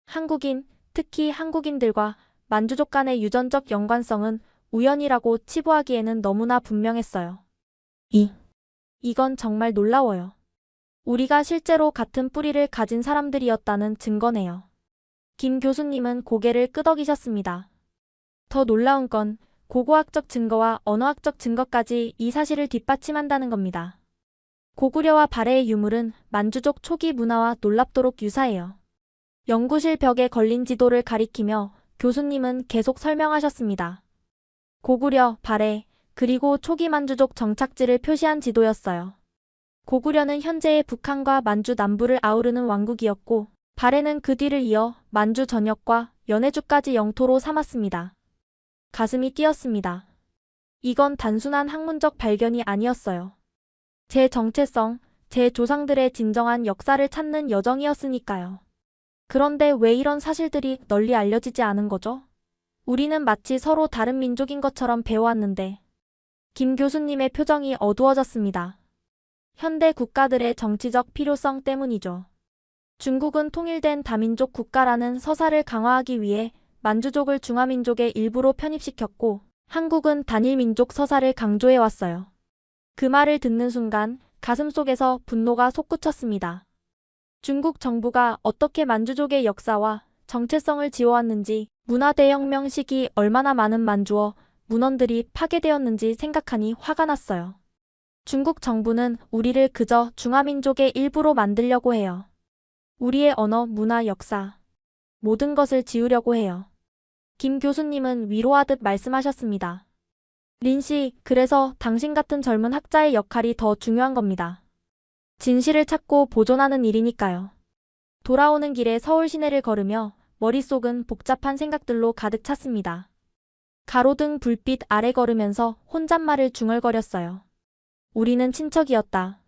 한국인, 특히 한국인들과 만주족 간의 유전적 연관성은 우연이라고 치부하기에는 너무나 분명했어요. 이건 정말 놀라워요. 우리가 실제로 같은 뿌리를 가진 사람들이었다는 증거네요. 김 교수님은 고개를 끄덕이셨습니다. 더 놀라운 건 고고학적 증거와 언어학적 증거까지 이 사실을 뒷받침한다는 겁니다. 고구려와 발해의 유물은 만주족 초기 문화와 놀랍도록 유사해요. 연구실 벽에 걸린 지도를 가리키며 교수님은 계속 설명하셨습니다. 고구려, 발해, 그리고 초기 만주족 정착지를 표시한 지도였어요. 고구려는 현재의 북한과 만주 남부를 아우르는 왕국이었고 발해는 그 뒤를 이어 만주 전역과 연해주까지 영토로 삼았습니다. 가슴이 뛰었습니다. 이건 단순한 학문적 발견이 아니었어요. 제 정체성, 제 조상들의 진정한 역사를 찾는 여정이었으니까요. 그런데 왜 이런 사실들이 널리 알려지지 않은 거죠? 우리는 마치 서로 다른 민족인 것처럼 배워왔는데. 김 교수님의 표정이 어두워졌습니다. 현대 국가들의 정치적 필요성 때문이죠. 중국은 통일된 다민족 국가라는 서사를 강화하기 위해 만주족을 중화민족의 일부로 편입시켰고 한국은 단일민족 서사를 강조해왔어요. 그 말을 듣는 순간 가슴속에서 분노가 솟구쳤습니다. 중국 정부가 어떻게 만주족의 역사와 정체성을 지워왔는지 문화대혁명 시기 얼마나 많은 만주어 문헌들이 파괴되었는지 생각하니 화가 났어요. 중국 정부는 우리를 그저 중화민족의 일부로 만들려고 해요. 우리의 언어, 문화, 역사, 모든 것을 지우려고 해요. 김 교수님은 위로하듯 말씀하셨습니다. 린 씨, 그래서 당신 같은 젊은 학자의 역할이 더 중요한 겁니다. 진실을 찾고 보존하는 일이니까요. 돌아오는 길에 서울 시내를 걸으며 머릿속은 복잡한 생각들로 가득 찼습니다. 가로등 불빛 아래 걸으면서 혼잣말을 중얼거렸어요. 우리는 친척이었다.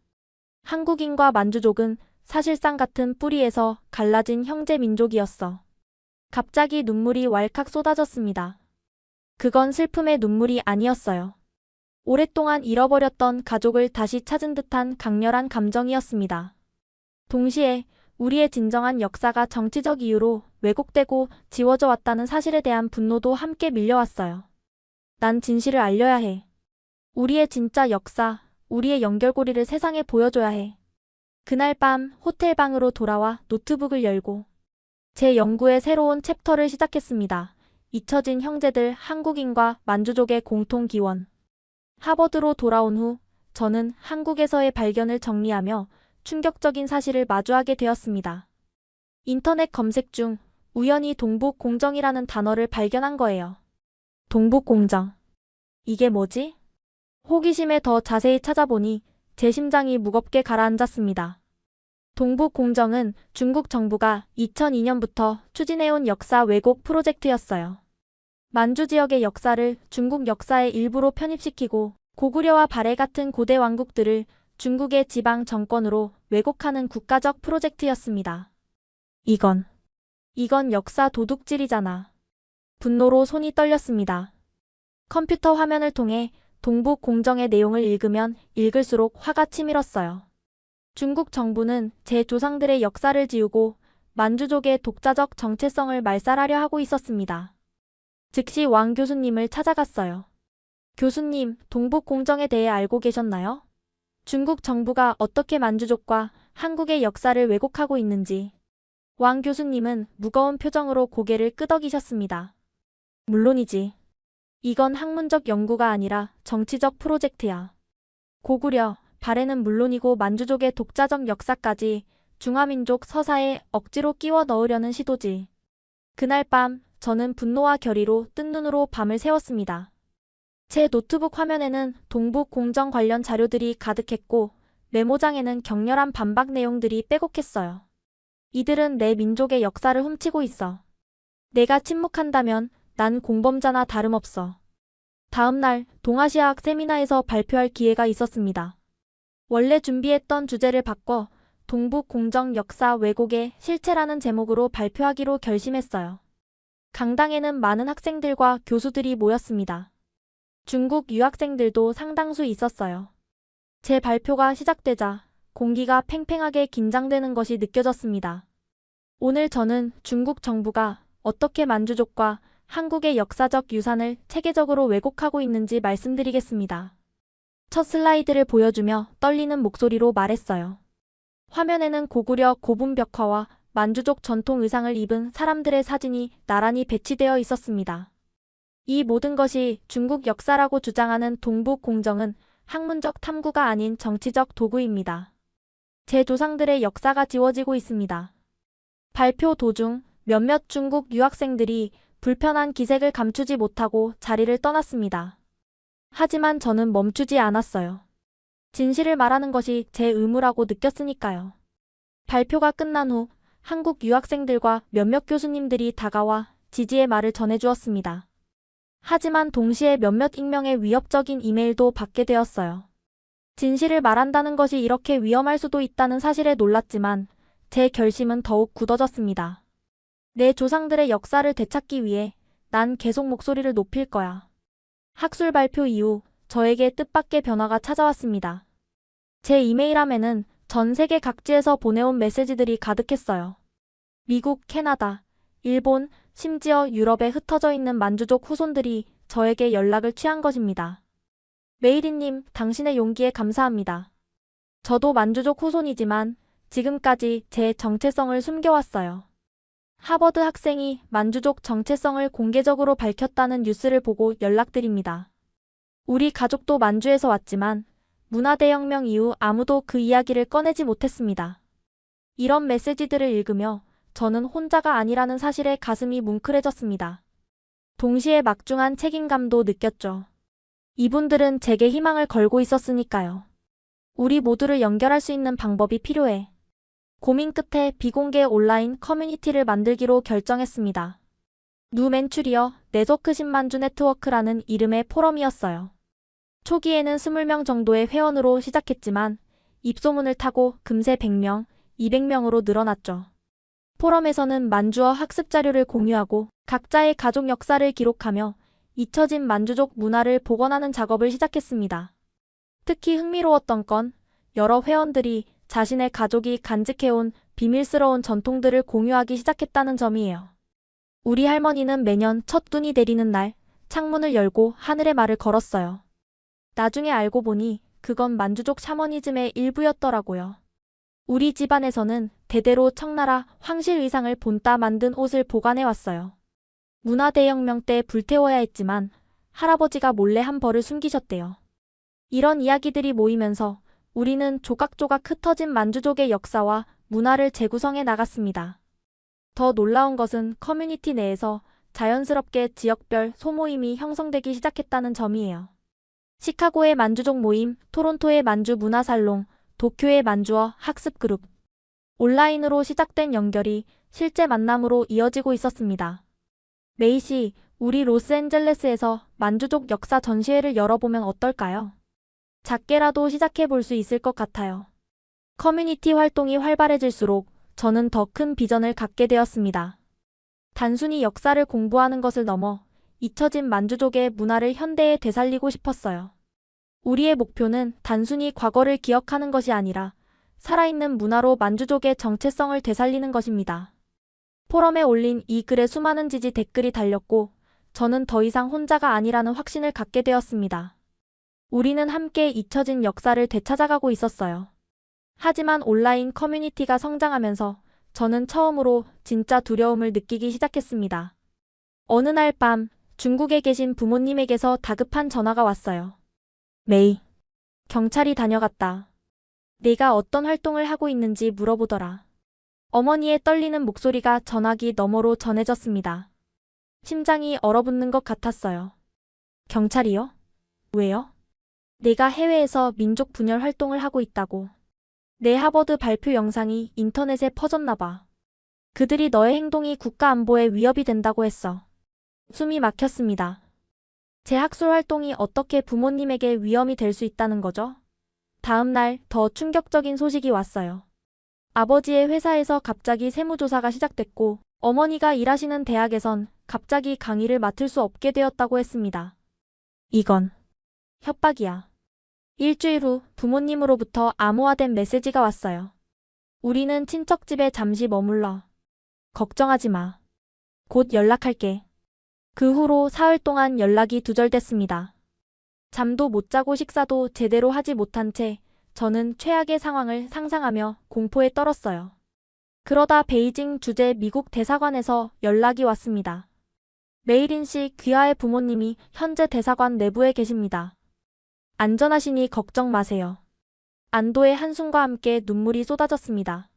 한국인과 만주족은 사실상 같은 뿌리에서 갈라진 형제 민족이었어. 갑자기 눈물이 왈칵 쏟아졌습니다. 그건 슬픔의 눈물이 아니었어요. 오랫동안 잃어버렸던 가족을 다시 찾은 듯한 강렬한 감정이었습니다. 동시에 우리의 진정한 역사가 정치적 이유로 왜곡되고 지워져 왔다는 사실에 대한 분노도 함께 밀려왔어요. 난 진실을 알려야 해. 우리의 진짜 역사, 우리의 연결고리를 세상에 보여줘야 해. 그날 밤 호텔 방으로 돌아와 노트북을 열고 제 연구의 새로운 챕터를 시작했습니다. 잊혀진 형제들 한국인과 만주족의 공통 기원. 하버드로 돌아온 후 저는 한국에서의 발견을 정리하며 충격적인 사실을 마주하게 되었습니다. 인터넷 검색 중 우연히 동북공정이라는 단어를 발견한 거예요. 동북공정. 이게 뭐지? 호기심에 더 자세히 찾아보니 제 심장이 무겁게 가라앉았습니다. 동북공정은 중국 정부가 2002년부터 추진해온 역사 왜곡 프로젝트였어요. 만주 지역의 역사를 중국 역사의 일부로 편입시키고 고구려와 발해 같은 고대 왕국들을 중국의 지방 정권으로 왜곡하는 국가적 프로젝트였습니다. 이건 역사 도둑질이잖아. 분노로 손이 떨렸습니다. 컴퓨터 화면을 통해 동북 공정의 내용을 읽으면 읽을수록 화가 치밀었어요. 중국 정부는 제 조상들의 역사를 지우고 만주족의 독자적 정체성을 말살하려 하고 있었습니다. 즉시 왕 교수님을 찾아갔어요. 교수님, 동북 공정에 대해 알고 계셨나요? 중국 정부가 어떻게 만주족과 한국의 역사를 왜곡하고 있는지. 왕 교수님은 무거운 표정으로 고개를 끄덕이셨습니다. 물론이지. 이건 학문적 연구가 아니라 정치적 프로젝트야. 고구려, 발해는 물론이고 만주족의 독자적 역사까지 중화민족 서사에 억지로 끼워 넣으려는 시도지. 그날 밤 저는 분노와 결의로 뜬 눈으로 밤을 새웠습니다. 제 노트북 화면에는 동북 공정 관련 자료들이 가득했고 메모장에는 격렬한 반박 내용들이 빼곡했어요. 이들은 내 민족의 역사를 훔치고 있어. 내가 침묵한다면 난 공범자나 다름없어. 다음 날 동아시아학 세미나에서 발표할 기회가 있었습니다. 원래 준비했던 주제를 바꿔 동북 공정 역사 왜곡의 실체라는 제목으로 발표하기로 결심했어요. 강당에는 많은 학생들과 교수들이 모였습니다. 중국 유학생들도 상당수 있었어요. 제 발표가 시작되자 공기가 팽팽하게 긴장되는 것이 느껴졌습니다. 오늘 저는 중국 정부가 어떻게 만주족과 한국의 역사적 유산을 체계적으로 왜곡하고 있는지 말씀드리겠습니다. 첫 슬라이드를 보여주며 떨리는 목소리로 말했어요. 화면에는 고구려 고분 벽화와 만주족 전통 의상을 입은 사람들의 사진이 나란히 배치되어 있었습니다. 이 모든 것이 중국 역사라고 주장하는 동북 공정은 학문적 탐구가 아닌 정치적 도구입니다. 제 조상들의 역사가 지워지고 있습니다. 발표 도중 몇몇 중국 유학생들이 불편한 기색을 감추지 못하고 자리를 떠났습니다. 하지만 저는 멈추지 않았어요. 진실을 말하는 것이 제 의무라고 느꼈으니까요. 발표가 끝난 후 한국 유학생들과 몇몇 교수님들이 다가와 지지의 말을 전해주었습니다. 하지만 동시에 몇몇 익명의 위협적인 이메일도 받게 되었어요. 진실을 말한다는 것이 이렇게 위험할 수도 있다는 사실에 놀랐지만 제 결심은 더욱 굳어졌습니다. 내 조상들의 역사를 되찾기 위해 난 계속 목소리를 높일 거야. 학술 발표 이후 저에게 뜻밖의 변화가 찾아왔습니다. 제 이메일함에는 전 세계 각지에서 보내온 메시지들이 가득했어요. 미국, 캐나다, 일본, 심지어 유럽에 흩어져 있는 만주족 후손들이 저에게 연락을 취한 것입니다. 메이리님, 당신의 용기에 감사합니다. 저도 만주족 후손이지만 지금까지 제 정체성을 숨겨왔어요. 하버드 학생이 만주족 정체성을 공개적으로 밝혔다는 뉴스를 보고 연락드립니다. 우리 가족도 만주에서 왔지만 문화대혁명 이후 아무도 그 이야기를 꺼내지 못했습니다. 이런 메시지들을 읽으며 저는 혼자가 아니라는 사실에 가슴이 뭉클해졌습니다. 동시에 막중한 책임감도 느꼈죠. 이분들은 제게 희망을 걸고 있었으니까요. 우리 모두를 연결할 수 있는 방법이 필요해. 고민 끝에 비공개 온라인 커뮤니티를 만들기로 결정했습니다. 누맨추리어 네트워크 10만주 네트워크라는 이름의 포럼이었어요. 초기에는 20명 정도의 회원으로 시작했지만 입소문을 타고 금세 100명, 200명으로 늘어났죠. 포럼에서는 만주어 학습 자료를 공유하고 각자의 가족 역사를 기록하며 잊혀진 만주족 문화를 복원하는 작업을 시작했습니다. 특히 흥미로웠던 건 여러 회원들이 자신의 가족이 간직해온 비밀스러운 전통들을 공유하기 시작했다는 점이에요. 우리 할머니는 매년 첫 눈이 내리는 날 창문을 열고 하늘에 말을 걸었어요. 나중에 알고 보니 그건 만주족 샤머니즘의 일부였더라고요. 우리 집안에서는 대대로 청나라 황실 의상을 본따 만든 옷을 보관해왔어요. 문화대혁명 때 불태워야 했지만 할아버지가 몰래 한 벌을 숨기셨대요. 이런 이야기들이 모이면서 우리는 조각조각 흩어진 만주족의 역사와 문화를 재구성해 나갔습니다. 더 놀라운 것은 커뮤니티 내에서 자연스럽게 지역별 소모임이 형성되기 시작했다는 점이에요. 시카고의 만주족 모임, 토론토의 만주 문화살롱, 도쿄의 만주어 학습 그룹. 온라인으로 시작된 연결이 실제 만남으로 이어지고 있었습니다. 메이 씨, 우리 로스앤젤레스에서 만주족 역사 전시회를 열어보면 어떨까요? 작게라도 시작해 볼 수 있을 것 같아요. 커뮤니티 활동이 활발해질수록 저는 더 큰 비전을 갖게 되었습니다. 단순히 역사를 공부하는 것을 넘어 잊혀진 만주족의 문화를 현대에 되살리고 싶었어요. 우리의 목표는 단순히 과거를 기억하는 것이 아니라 살아있는 문화로 만주족의 정체성을 되살리는 것입니다. 포럼에 올린 이 글에 수많은 지지 댓글이 달렸고 저는 더 이상 혼자가 아니라는 확신을 갖게 되었습니다. 우리는 함께 잊혀진 역사를 되찾아가고 있었어요. 하지만 온라인 커뮤니티가 성장하면서 저는 처음으로 진짜 두려움을 느끼기 시작했습니다. 어느 날 밤 중국에 계신 부모님에게서 다급한 전화가 왔어요. 메이, 경찰이 다녀갔다. 내가 어떤 활동을 하고 있는지 물어보더라. 어머니의 떨리는 목소리가 전화기 너머로 전해졌습니다. 심장이 얼어붙는 것 같았어요. 경찰이요? 왜요? 내가 해외에서 민족 분열 활동을 하고 있다고. 내 하버드 발표 영상이 인터넷에 퍼졌나 봐. 그들이 너의 행동이 국가 안보에 위협이 된다고 했어. 숨이 막혔습니다. 제 학술 활동이 어떻게 부모님에게 위험이 될 수 있다는 거죠? 다음 날 더 충격적인 소식이 왔어요. 아버지의 회사에서 갑자기 세무조사가 시작됐고 어머니가 일하시는 대학에선 갑자기 강의를 맡을 수 없게 되었다고 했습니다. 이건 협박이야. 일주일 후 부모님으로부터 암호화된 메시지가 왔어요. 우리는 친척집에 잠시 머물러. 걱정하지 마. 곧 연락할게. 그 후로 사흘 동안 연락이 두절됐습니다. 잠도 못 자고 식사도 제대로 하지 못한 채 저는 최악의 상황을 상상하며 공포에 떨었어요. 그러다 베이징 주재 미국 대사관에서 연락이 왔습니다. 메이린 씨 귀하의 부모님이 현재 대사관 내부에 계십니다. 안전하시니 걱정 마세요. 안도의 한숨과 함께 눈물이 쏟아졌습니다.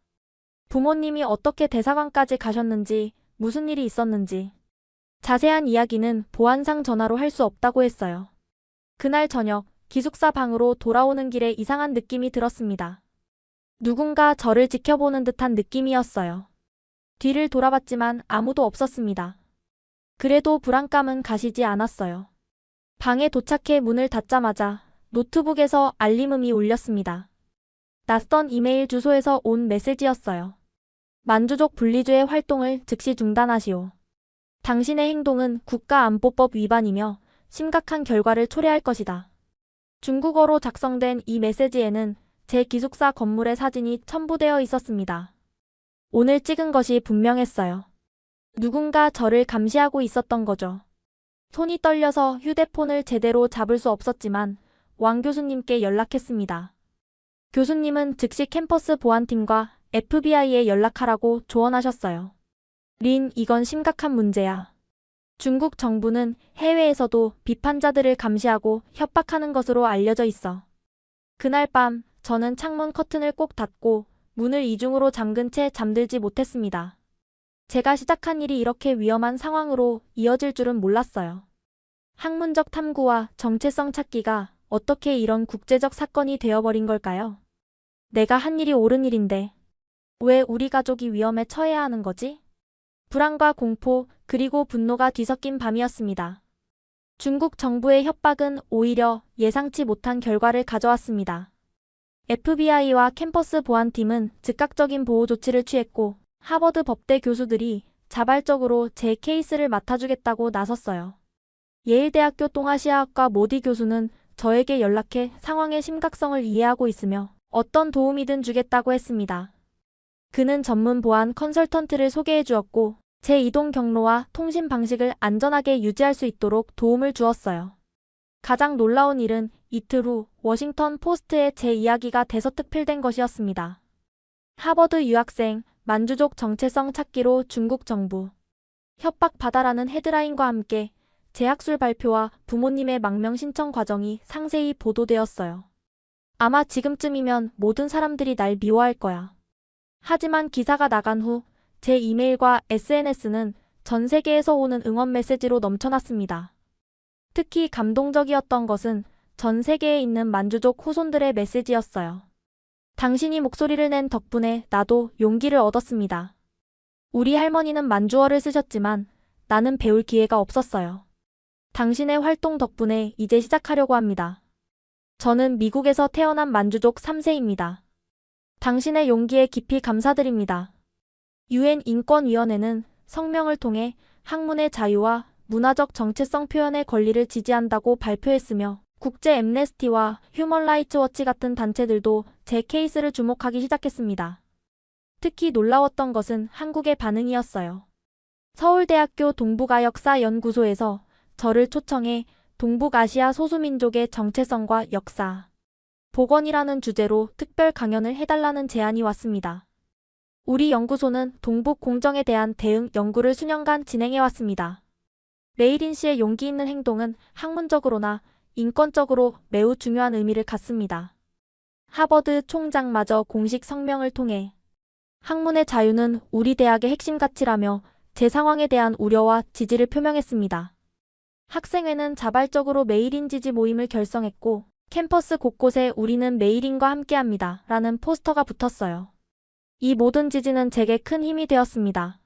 부모님이 어떻게 대사관까지 가셨는지, 무슨 일이 있었는지. 자세한 이야기는 보안상 전화로 할 수 없다고 했어요. 그날 저녁 기숙사 방으로 돌아오는 길에 이상한 느낌이 들었습니다. 누군가 저를 지켜보는 듯한 느낌이었어요. 뒤를 돌아봤지만 아무도 없었습니다. 그래도 불안감은 가시지 않았어요. 방에 도착해 문을 닫자마자 노트북에서 알림음이 울렸습니다. 낯선 이메일 주소에서 온 메시지였어요. 만주족 분리주의 활동을 즉시 중단하시오. 당신의 행동은 국가안보법 위반이며 심각한 결과를 초래할 것이다. 중국어로 작성된 이 메시지에는 제 기숙사 건물의 사진이 첨부되어 있었습니다. 오늘 찍은 것이 분명했어요. 누군가 저를 감시하고 있었던 거죠. 손이 떨려서 휴대폰을 제대로 잡을 수 없었지만 왕 교수님께 연락했습니다. 교수님은 즉시 캠퍼스 보안팀과 FBI에 연락하라고 조언하셨어요. 린, 이건 심각한 문제야. 중국 정부는 해외에서도 비판자들을 감시하고 협박하는 것으로 알려져 있어. 그날 밤 저는 창문 커튼을 꼭 닫고 문을 이중으로 잠근 채 잠들지 못했습니다. 제가 시작한 일이 이렇게 위험한 상황으로 이어질 줄은 몰랐어요. 학문적 탐구와 정체성 찾기가 어떻게 이런 국제적 사건이 되어버린 걸까요? 내가 한 일이 옳은 일인데 왜 우리 가족이 위험에 처해야 하는 거지? 불안과 공포 그리고 분노가 뒤섞인 밤이었습니다. 중국 정부의 협박은 오히려 예상치 못한 결과를 가져왔습니다. FBI와 캠퍼스 보안팀은 즉각적인 보호 조치를 취했고 하버드 법대 교수들이 자발적으로 제 케이스를 맡아주겠다고 나섰어요. 예일대학교 동아시아학과 모디 교수는 저에게 연락해 상황의 심각성을 이해하고 있으며 어떤 도움이든 주겠다고 했습니다. 그는 전문 보안 컨설턴트를 소개해 주었고 제 이동 경로와 통신 방식을 안전하게 유지할 수 있도록 도움을 주었어요. 가장 놀라운 일은 이틀 후 워싱턴 포스트에 제 이야기가 대서특필된 것이었습니다. 하버드 유학생, 만주족 정체성 찾기로 중국 정부 협박받아라는 헤드라인과 함께 제 학술 발표와 부모님의 망명 신청 과정이 상세히 보도되었어요. 아마 지금쯤이면 모든 사람들이 날 미워할 거야. 하지만 기사가 나간 후 제 이메일과 SNS는 전 세계에서 오는 응원 메시지로 넘쳐났습니다. 특히 감동적이었던 것은 전 세계에 있는 만주족 후손들의 메시지였어요. 당신이 목소리를 낸 덕분에 나도 용기를 얻었습니다. 우리 할머니는 만주어를 쓰셨지만 나는 배울 기회가 없었어요. 당신의 활동 덕분에 이제 시작하려고 합니다. 저는 미국에서 태어난 만주족 3세입니다. 당신의 용기에 깊이 감사드립니다. 유엔 인권위원회는 성명을 통해 학문의 자유와 문화적 정체성 표현의 권리를 지지한다고 발표했으며 국제 엠네스티와 휴먼 라이츠 워치 같은 단체들도 제 케이스를 주목하기 시작했습니다. 특히 놀라웠던 것은 한국의 반응이었어요. 서울대학교 동북아역사연구소에서 저를 초청해 동북아시아 소수민족의 정체성과 역사, 복원이라는 주제로 특별 강연을 해달라는 제안이 왔습니다. 우리 연구소는 동북 공정에 대한 대응 연구를 수년간 진행해왔습니다. 레이린 씨의 용기 있는 행동은 학문적으로나 인권적으로 매우 중요한 의미를 갖습니다. 하버드 총장마저 공식 성명을 통해 학문의 자유는 우리 대학의 핵심 가치라며 제 상황에 대한 우려와 지지를 표명했습니다. 학생회는 자발적으로 메이린 지지 모임을 결성했고 캠퍼스 곳곳에 우리는 메이린과 함께합니다 라는 포스터가 붙었어요. 이 모든 지지는 제게 큰 힘이 되었습니다.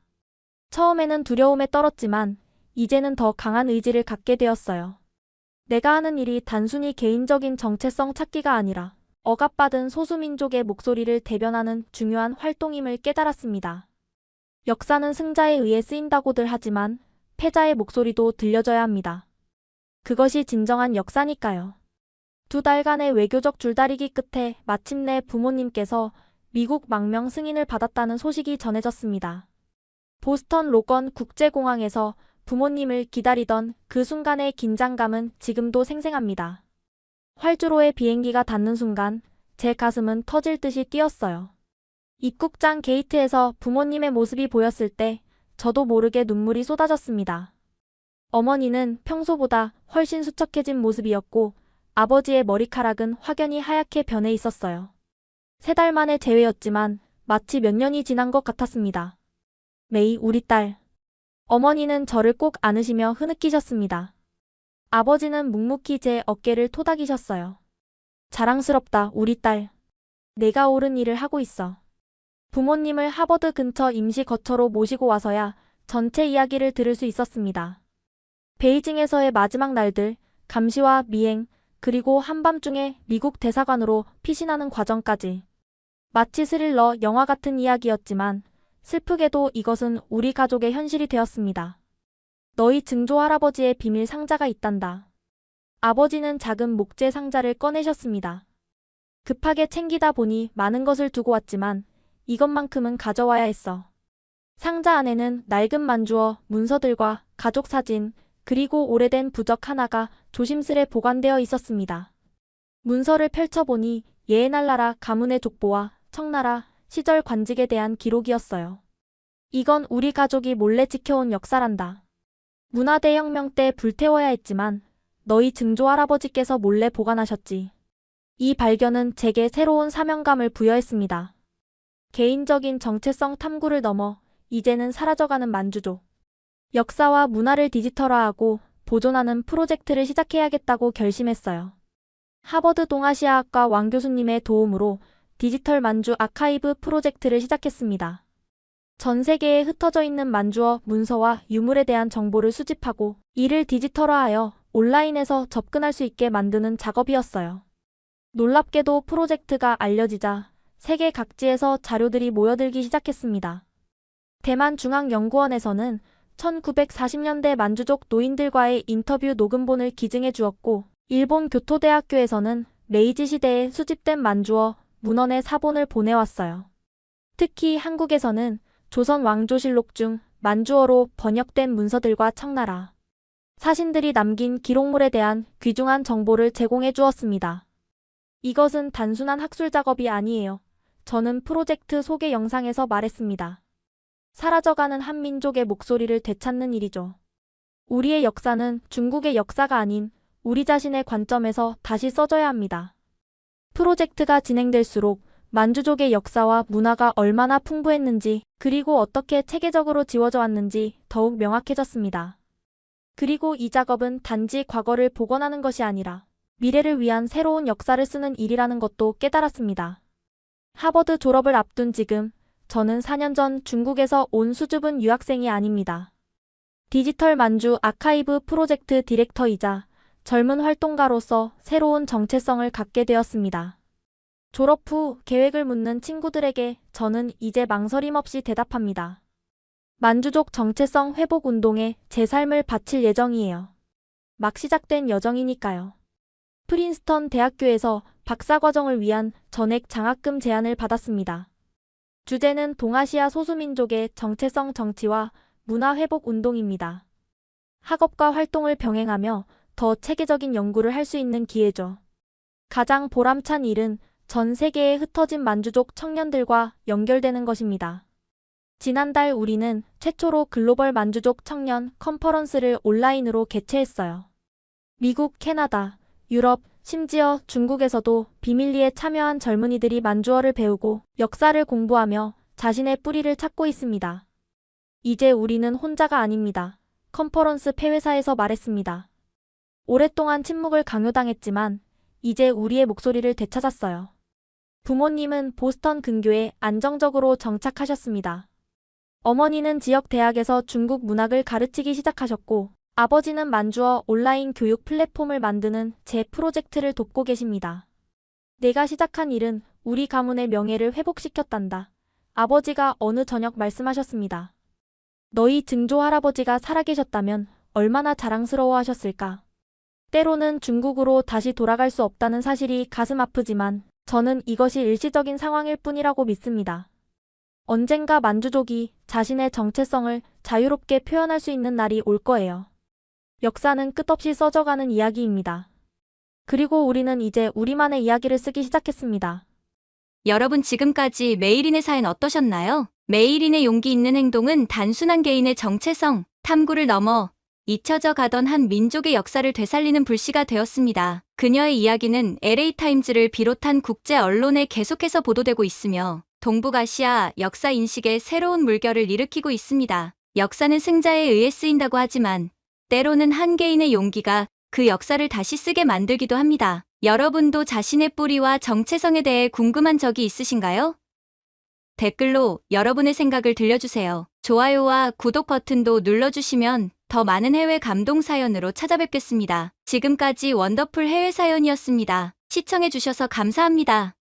처음에는 두려움에 떨었지만 이제는 더 강한 의지를 갖게 되었어요. 내가 하는 일이 단순히 개인적인 정체성 찾기가 아니라 억압받은 소수민족의 목소리를 대변하는 중요한 활동임을 깨달았습니다. 역사는 승자에 의해 쓰인다고들 하지만 패자의 목소리도 들려줘야 합니다. 그것이 진정한 역사니까요. 2달간의 외교적 줄다리기 끝에 마침내 부모님께서 미국 망명 승인을 받았다는 소식이 전해졌습니다. 보스턴 로건 국제공항에서 부모님을 기다리던 그 순간의 긴장감은 지금도 생생합니다. 활주로에 비행기가 닿는 순간 제 가슴은 터질 듯이 뛰었어요. 입국장 게이트에서 부모님의 모습이 보였을 때 저도 모르게 눈물이 쏟아졌습니다. 어머니는 평소보다 훨씬 수척해진 모습이었고 아버지의 머리카락은 확연히 하얗게 변해 있었어요. 3달 만의 재회였지만 마치 몇 년이 지난 것 같았습니다. 메이, 우리 딸. 어머니는 저를 꼭 안으시며 흐느끼셨습니다. 아버지는 묵묵히 제 어깨를 토닥이셨어요. 자랑스럽다, 우리 딸. 내가 옳은 일을 하고 있어. 부모님을 하버드 근처 임시 거처로 모시고 와서야 전체 이야기를 들을 수 있었습니다. 베이징에서의 마지막 날들, 감시와 미행, 그리고 한밤중에 미국 대사관으로 피신하는 과정까지. 마치 스릴러 영화 같은 이야기였지만 슬프게도 이것은 우리 가족의 현실이 되었습니다. 너희 증조 할아버지의 비밀 상자가 있단다. 아버지는 작은 목재 상자를 꺼내셨습니다. 급하게 챙기다 보니 많은 것을 두고 왔지만 이것만큼은 가져와야 했어. 상자 안에는 낡은 만주어, 문서들과 가족 사진, 그리고 오래된 부적 하나가 조심스레 보관되어 있었습니다. 문서를 펼쳐보니 예에날라라 가문의 족보와 청나라 시절 관직에 대한 기록이었어요. 이건 우리 가족이 몰래 지켜온 역사란다. 문화대혁명 때 불태워야 했지만 너희 증조 할아버지께서 몰래 보관하셨지. 이 발견은 제게 새로운 사명감을 부여했습니다. 개인적인 정체성 탐구를 넘어 이제는 사라져가는 만주족. 역사와 문화를 디지털화하고 보존하는 프로젝트를 시작해야겠다고 결심했어요. 하버드 동아시아학과 왕 교수님의 도움으로 디지털 만주 아카이브 프로젝트를 시작했습니다. 전 세계에 흩어져 있는 만주어, 문서와 유물에 대한 정보를 수집하고 이를 디지털화하여 온라인에서 접근할 수 있게 만드는 작업이었어요. 놀랍게도 프로젝트가 알려지자 세계 각지에서 자료들이 모여들기 시작했습니다. 대만 중앙연구원에서는 1940년대 만주족 노인들과의 인터뷰 녹음본을 기증해 주었고, 일본 교토대학교에서는 메이지 시대에 수집된 만주어, 문헌의 사본을 보내왔어요. 특히 한국에서는 조선 왕조실록 중 만주어로 번역된 문서들과 청나라 사신들이 남긴 기록물에 대한 귀중한 정보를 제공해 주었습니다. 이것은 단순한 학술 작업이 아니에요. 저는 프로젝트 소개 영상에서 말했습니다. 사라져가는 한 민족의 목소리를 되찾는 일이죠. 우리의 역사는 중국의 역사가 아닌 우리 자신의 관점에서 다시 써져야 합니다. 프로젝트가 진행될수록 만주족의 역사와 문화가 얼마나 풍부했는지, 그리고 어떻게 체계적으로 지워져 왔는지 더욱 명확해졌습니다. 그리고 이 작업은 단지 과거를 복원하는 것이 아니라 미래를 위한 새로운 역사를 쓰는 일이라는 것도 깨달았습니다. 하버드 졸업을 앞둔 지금, 저는 4년 전 중국에서 온 수줍은 유학생이 아닙니다. 디지털 만주 아카이브 프로젝트 디렉터이자 젊은 활동가로서 새로운 정체성을 갖게 되었습니다. 졸업 후 계획을 묻는 친구들에게 저는 이제 망설임 없이 대답합니다. 만주족 정체성 회복 운동에 제 삶을 바칠 예정이에요. 막 시작된 여정이니까요. 프린스턴 대학교에서 박사과정을 위한 전액 장학금 제안을 받았습니다. 주제는 동아시아 소수민족의 정체성 정치와 문화회복 운동입니다. 학업과 활동을 병행하며 더 체계적인 연구를 할 수 있는 기회죠. 가장 보람찬 일은 전 세계에 흩어진 만주족 청년들과 연결되는 것입니다. 지난달 우리는 최초로 글로벌 만주족 청년 컨퍼런스를 온라인으로 개최했어요. 미국, 캐나다, 유럽, 심지어 중국에서도 비밀리에 참여한 젊은이들이 만주어를 배우고 역사를 공부하며 자신의 뿌리를 찾고 있습니다. 이제 우리는 혼자가 아닙니다. 컨퍼런스 폐회사에서 말했습니다. 오랫동안 침묵을 강요당했지만 이제 우리의 목소리를 되찾았어요. 부모님은 보스턴 근교에 안정적으로 정착하셨습니다. 어머니는 지역 대학에서 중국 문학을 가르치기 시작하셨고 아버지는 만주어 온라인 교육 플랫폼을 만드는 제 프로젝트를 돕고 계십니다. 내가 시작한 일은 우리 가문의 명예를 회복시켰단다. 아버지가 어느 저녁 말씀하셨습니다. 너희 증조 할아버지가 살아계셨다면 얼마나 자랑스러워하셨을까. 때로는 중국으로 다시 돌아갈 수 없다는 사실이 가슴 아프지만 저는 이것이 일시적인 상황일 뿐이라고 믿습니다. 언젠가 만주족이 자신의 정체성을 자유롭게 표현할 수 있는 날이 올 거예요. 역사는 끝없이 써져가는 이야기입니다. 그리고 우리는 이제 우리만의 이야기를 쓰기 시작했습니다. 여러분 지금까지 메이린의 사연 어떠셨나요? 메이린의 용기 있는 행동은 단순한 개인의 정체성, 탐구를 넘어 잊혀져 가던 한 민족의 역사를 되살리는 불씨가 되었습니다. 그녀의 이야기는 LA타임즈를 비롯한 국제 언론에 계속해서 보도되고 있으며 동북아시아 역사 인식의 새로운 물결을 일으키고 있습니다. 역사는 승자에 의해 쓰인다고 하지만 때로는 한 개인의 용기가 그 역사를 다시 쓰게 만들기도 합니다. 여러분도 자신의 뿌리와 정체성에 대해 궁금한 적이 있으신가요? 댓글로 여러분의 생각을 들려주세요. 좋아요와 구독 버튼도 눌러주시면 더 많은 해외 감동 사연으로 찾아뵙겠습니다. 지금까지 원더풀 해외 사연이었습니다. 시청해주셔서 감사합니다.